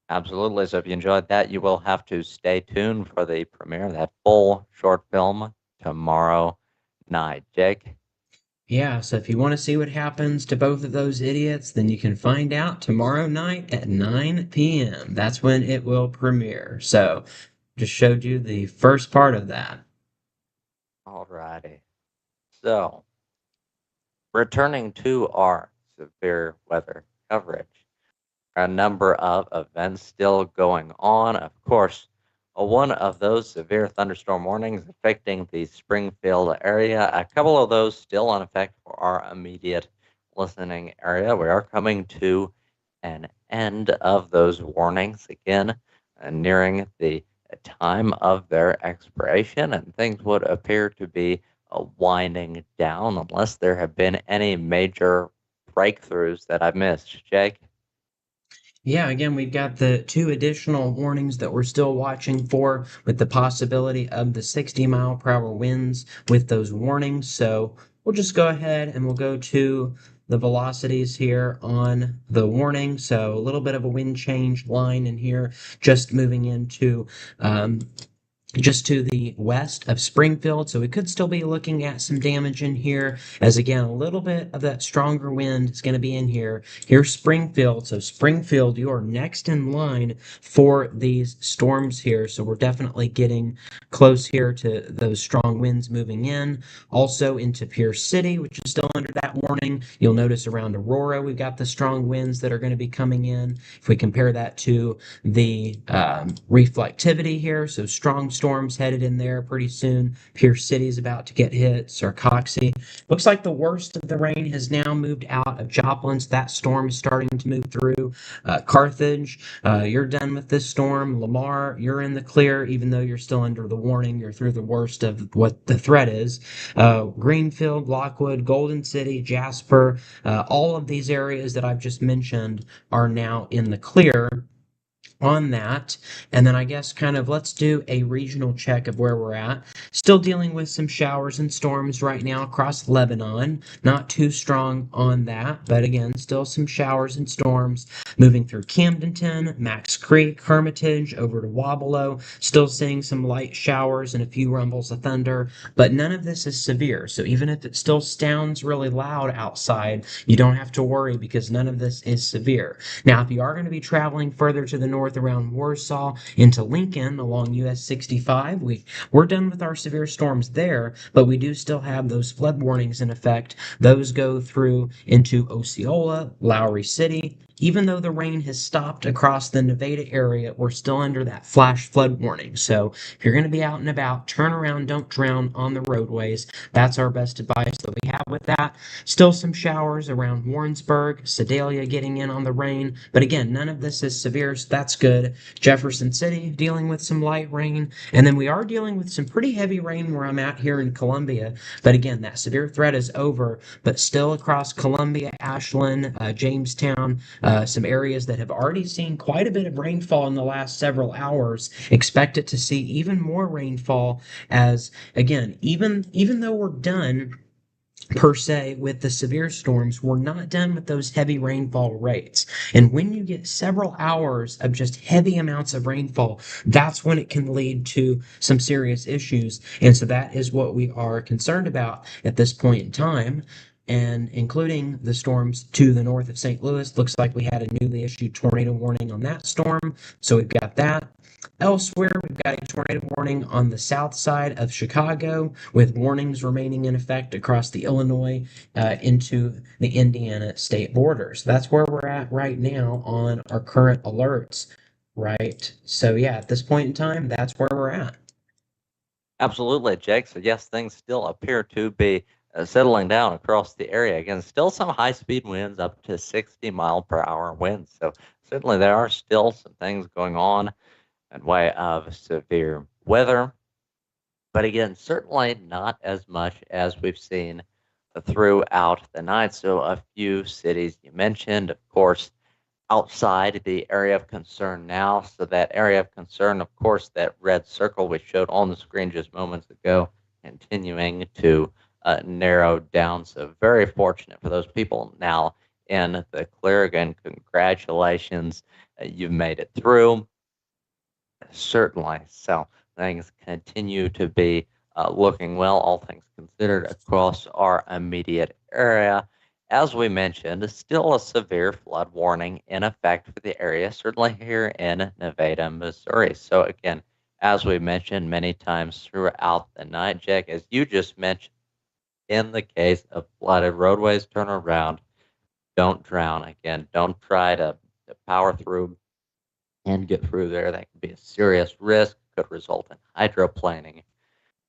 Absolutely. So if you enjoyed that, you will have to stay tuned for the premiere of that full short film tomorrow night. Jake? Yeah, so if you want to see what happens to both of those idiots, then you can find out tomorrow night at 9 p.m. That's when it will premiere. So, just showed you the first part of that. Alrighty. So, returning to our severe weather coverage, a number of events still going on. Of course, one of those severe thunderstorm warnings affecting the Springfield area. A couple of those still in effect for our immediate listening area. We are coming to an end of those warnings again, nearing the time of their expiration, and things would appear to be winding down unless there have been any major breakthroughs that I've missed. Jake? Yeah, again, we've got the two additional warnings that we're still watching for with the possibility of the 60-mile-per-hour winds with those warnings. So we'll just go ahead and we'll go to the velocities here on the warning. So a little bit of a wind change line in here, just moving into just to the west of Springfield. So we could still be looking at some damage in here, as again, a little bit of that stronger wind is going to be in here. Here's Springfield. So Springfield, you are next in line for these storms here. So we're definitely getting close here to those strong winds moving in. Also into Pierce City, which is still under that warning. You'll notice around Aurora, we've got the strong winds that are going to be coming in. If we compare that to the reflectivity here, so strong storms headed in there pretty soon. Pierce City is about to get hit. Sarcoxy. Looks like the worst of the rain has now moved out of Joplin. So that storm is starting to move through. Carthage, you're done with this storm. Lamar, you're in the clear, even though you're still under the warning. You're through the worst of what the threat is. Greenfield, Lockwood, Golden City, Jasper, all of these areas that I've just mentioned are now in the clear on that. And then I guess kind of let's do a regional check of where we're at. Still dealing with some showers and storms right now across Lebanon. Not too strong on that, but again, still some showers and storms moving through Camdenton, Max Creek, Hermitage, over to Wabalo. Still seeing some light showers and a few rumbles of thunder, but none of this is severe. So even if it still sounds really loud outside, you don't have to worry because none of this is severe. Now, if you are going to be traveling further to the north around Warsaw into Lincoln along US 65, we're done with our severe storms there, but we do still have those flood warnings in effect. Those go through into Osceola, Lowry City. Even though the rain has stopped across the Nevada area, we're still under that flash flood warning. So if you're going to be out and about, turn around, don't drown on the roadways. That's our best advice that we have with that. Still some showers around Warrensburg, Sedalia getting in on the rain, but again, none of this is severe, so that's good. Jefferson City dealing with some light rain, and then we are dealing with some pretty heavy rain where I'm at here in Columbia, but again, that severe threat is over, but still across Columbia, Ashland, Jamestown, some areas that have already seen quite a bit of rainfall in the last several hours. Expect it to see even more rainfall as, again, even though we're done per se with the severe storms, we're not done with those heavy rainfall rates. And when you get several hours of just heavy amounts of rainfall, that's when it can lead to some serious issues. And so that is what we are concerned about at this point in time. And including the storms to the north of St. Louis, looks like we had a newly issued tornado warning on that storm. So we've got that. Elsewhere, we've got a tornado warning on the south side of Chicago, with warnings remaining in effect across the Illinois into the Indiana state borders. That's where we're at right now on our current alerts, right? So, yeah, at this point in time, that's where we're at. Absolutely, Jake. So, yes, things still appear to be settling down across the area. Again, still some high speed winds up to 60-mile-per-hour winds. So, certainly, there are still some things going on in way of severe weather. But again, certainly not as much as we've seen throughout the night. So, a few cities you mentioned, of course, outside the area of concern now. So that area of concern, of course, that red circle we showed on the screen just moments ago, continuing to narrow down. So very fortunate for those people now in the clear. Again, congratulations. You've made it through. Certainly. So things continue to be looking well, all things considered, across our immediate area. As we mentioned, still a severe flood warning in effect for the area, certainly here in Nevada, Missouri. So again, as we mentioned many times throughout the night, Jack, as you just mentioned, in the case of flooded roadways, turn around, don't drown. Again, don't try to power through and get through there. That could be a serious risk. could result in hydroplaning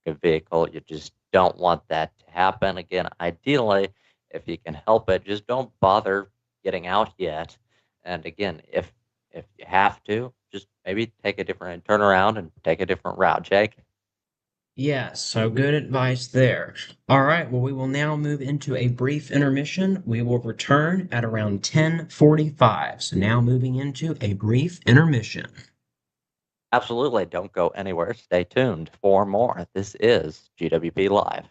a vehicle. You just don't want that to happen. Again, ideally, if you can help it, just don't bother getting out yet. And again, if you have to, just maybe turn around and take a different route, Jake. Yes, so good advice there. All right, well, we will now move into a brief intermission. We will return at around 10:45. So now moving into a brief intermission. Absolutely. Don't go anywhere. Stay tuned for more. This is GWP Live.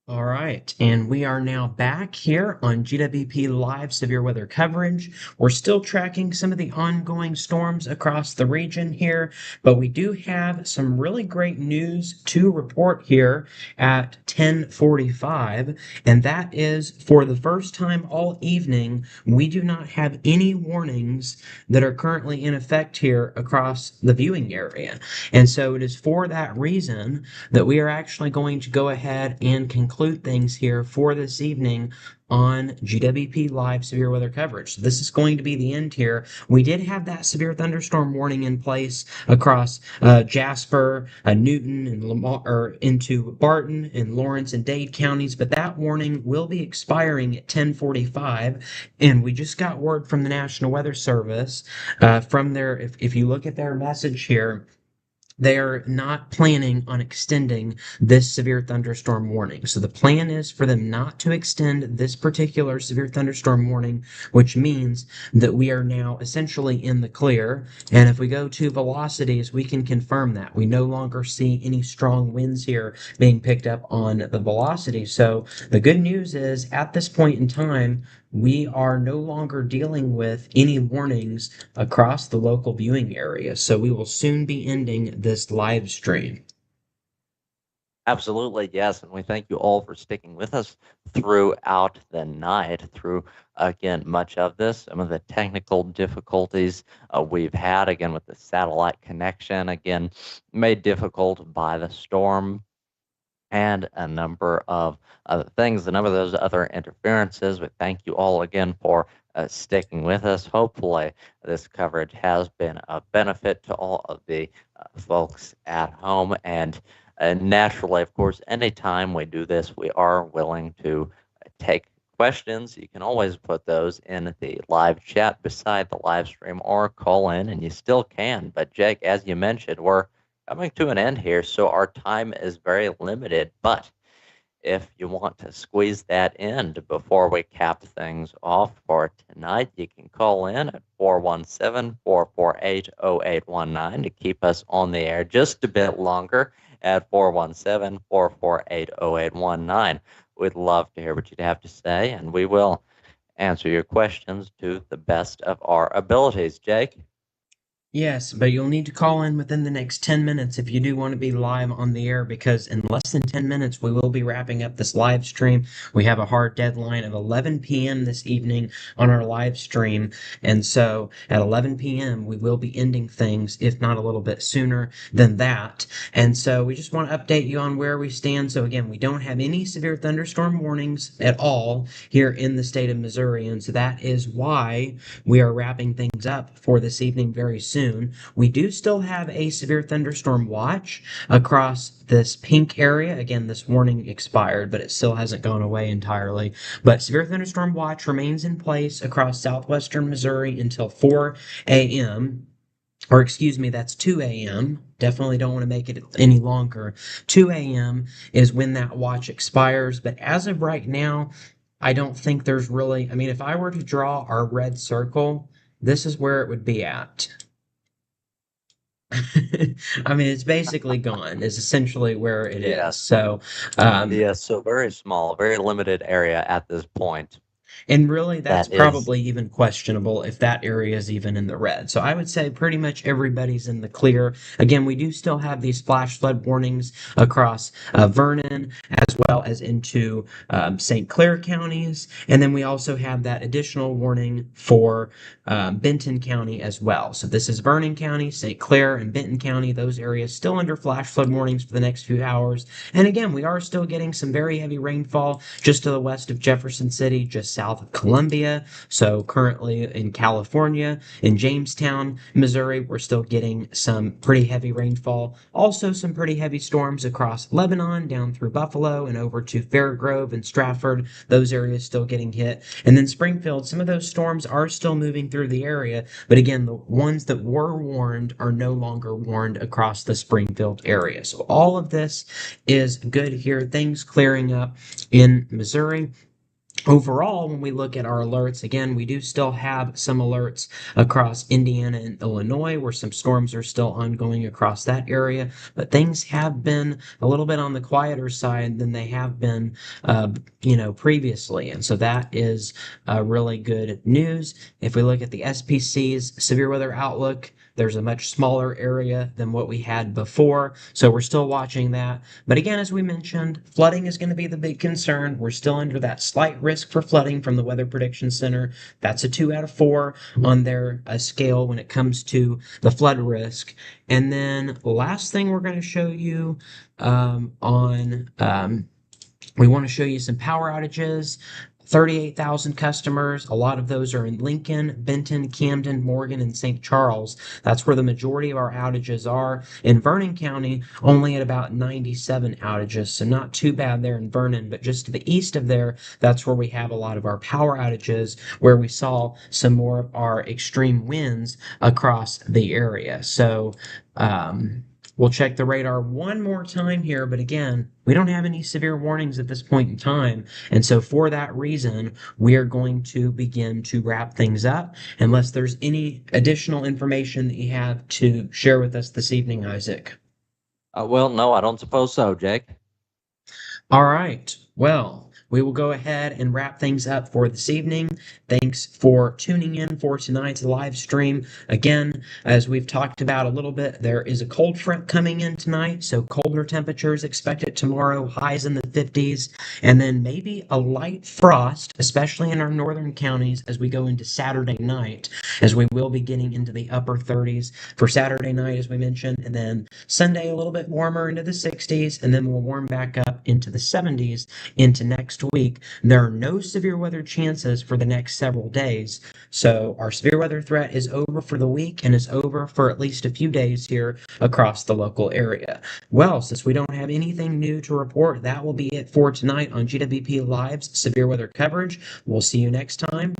All right, and we are now back here on GWP Live Severe Weather Coverage. We're still tracking some of the ongoing storms across the region here, but we do have some really great news to report here at 10:45, and that is for the first time all evening, we do not have any warnings that are currently in effect here across the viewing area. And so it is for that reason that we are actually going to go ahead and conclude things here for this evening on GWP Live severe weather coverage. So this is going to be the end here. We did have that severe thunderstorm warning in place across Jasper, Newton, and Lamar, or into Barton and Lawrence and Dade counties, but that warning will be expiring at 10:45. And we just got word from the National Weather Service from their, if you look at their message here, they're not planning on extending this severe thunderstorm warning. So the plan is for them not to extend this particular severe thunderstorm warning, which means that we are now essentially in the clear. And if we go to velocities, we can confirm that. We no longer see any strong winds here being picked up on the velocity. So the good news is at this point in time, we are no longer dealing with any warnings across the local viewing area. So we will soon be ending this live stream. Absolutely, yes. And we thank you all for sticking with us throughout the night, through, again, much of this, some of the technical difficulties we've had, again, with the satellite connection, again, made difficult by the storm and a number of other things, a number of those other interferences. We thank you all again for sticking with us. Hopefully, this coverage has been a benefit to all of the folks at home. And naturally, of course, anytime we do this, we are willing to take questions. You can always put those in the live chat beside the live stream or call in, and you still can. But Jake, as you mentioned, we're coming to an end here, so our time is very limited. But if you want to squeeze that in before we cap things off for tonight, you can call in at 417-448-0819 to keep us on the air just a bit longer at 417-448-0819. We'd love to hear what you'd have to say, and we will answer your questions to the best of our abilities. Jake? Yes, but you'll need to call in within the next 10 minutes if you do want to be live on the air, because in less than 10 minutes we will be wrapping up this live stream. We have a hard deadline of 11 p.m. this evening on our live stream, and so at 11 p.m. we will be ending things, if not a little bit sooner than that. And so we just want to update you on where we stand. So again, we don't have any severe thunderstorm warnings at all here in the state of Missouri, and so that is why we are wrapping things up for this evening very soon. We do still have a severe thunderstorm watch across this pink area. Again, this warning expired, but it still hasn't gone away entirely. But severe thunderstorm watch remains in place across southwestern Missouri until 4 a.m. Or excuse me, that's 2 a.m. Definitely don't want to make it any longer. 2 a.m. is when that watch expires. But as of right now, I don't think there's really, I mean, if I were to draw our red circle, this is where it would be at. I mean, it's basically gone, is essentially where it is. Yes. So, Yes, so very small, very limited area at this point. and really, that's That is probably even questionable if that area is even in the red. So I would say pretty much everybody's in the clear. Again, we do still have these flash flood warnings across Vernon as well as into St. Clair counties. And then we also have that additional warning for Benton County as well. So this is Vernon County, St. Clair, and Benton County. Those areas still under flash flood warnings for the next few hours. And again, we are still getting some very heavy rainfall just to the west of Jefferson City, just south of Columbia. So currently in California, in Jamestown, Missouri, we're still getting some pretty heavy rainfall. Also some pretty heavy storms across Lebanon, down through Buffalo and over to Fairgrove and Stratford. Those areas still getting hit. And then Springfield, some of those storms are still moving through the area. But again, the ones that were warned are no longer warned across the Springfield area. So all of this is good here. Things clearing up in Missouri. Overall, when we look at our alerts, again, we do still have some alerts across Indiana and Illinois where some storms are still ongoing across that area, but things have been a little bit on the quieter side than they have been, previously. And so that is really good news. If we look at the SPC's severe weather outlook, there's a much smaller area than what we had before, so we're still watching that. But again, as we mentioned, flooding is going to be the big concern. We're still under that slight risk for flooding from the Weather Prediction Center. That's a 2 out of 4 on their scale when it comes to the flood risk. And then last thing we're going to show you we want to show you some power outages. 38,000 customers. A lot of those are in Lincoln, Benton, Camden, Morgan, and St. Charles. That's where the majority of our outages are. In Vernon County, only at about 97 outages, so not too bad there in Vernon, but just to the east of there, that's where we have a lot of our power outages, where we saw some more of our extreme winds across the area. So, We'll check the radar one more time here, but again, we don't have any severe warnings at this point in time. And so for that reason, we are going to begin to wrap things up unless there's any additional information that you have to share with us this evening, Isaac. Well, no, I don't suppose so, Jake. All right. Well, we will go ahead and wrap things up for this evening. Thanks for tuning in for tonight's live stream. Again, as we've talked about a little bit, there is a cold front coming in tonight, so colder temperatures expected tomorrow, highs in the 50s, and then maybe a light frost, especially in our northern counties as we go into Saturday night, as we will be getting into the upper 30s for Saturday night, as we mentioned, and then Sunday a little bit warmer into the 60s, and then we'll warm back up into the 70s into next week. There are no severe weather chances for the next several days. So our severe weather threat is over for the week and is over for at least a few days here across the local area. Well, since we don't have anything new to report, that will be it for tonight on GWP Live's severe weather coverage. We'll see you next time.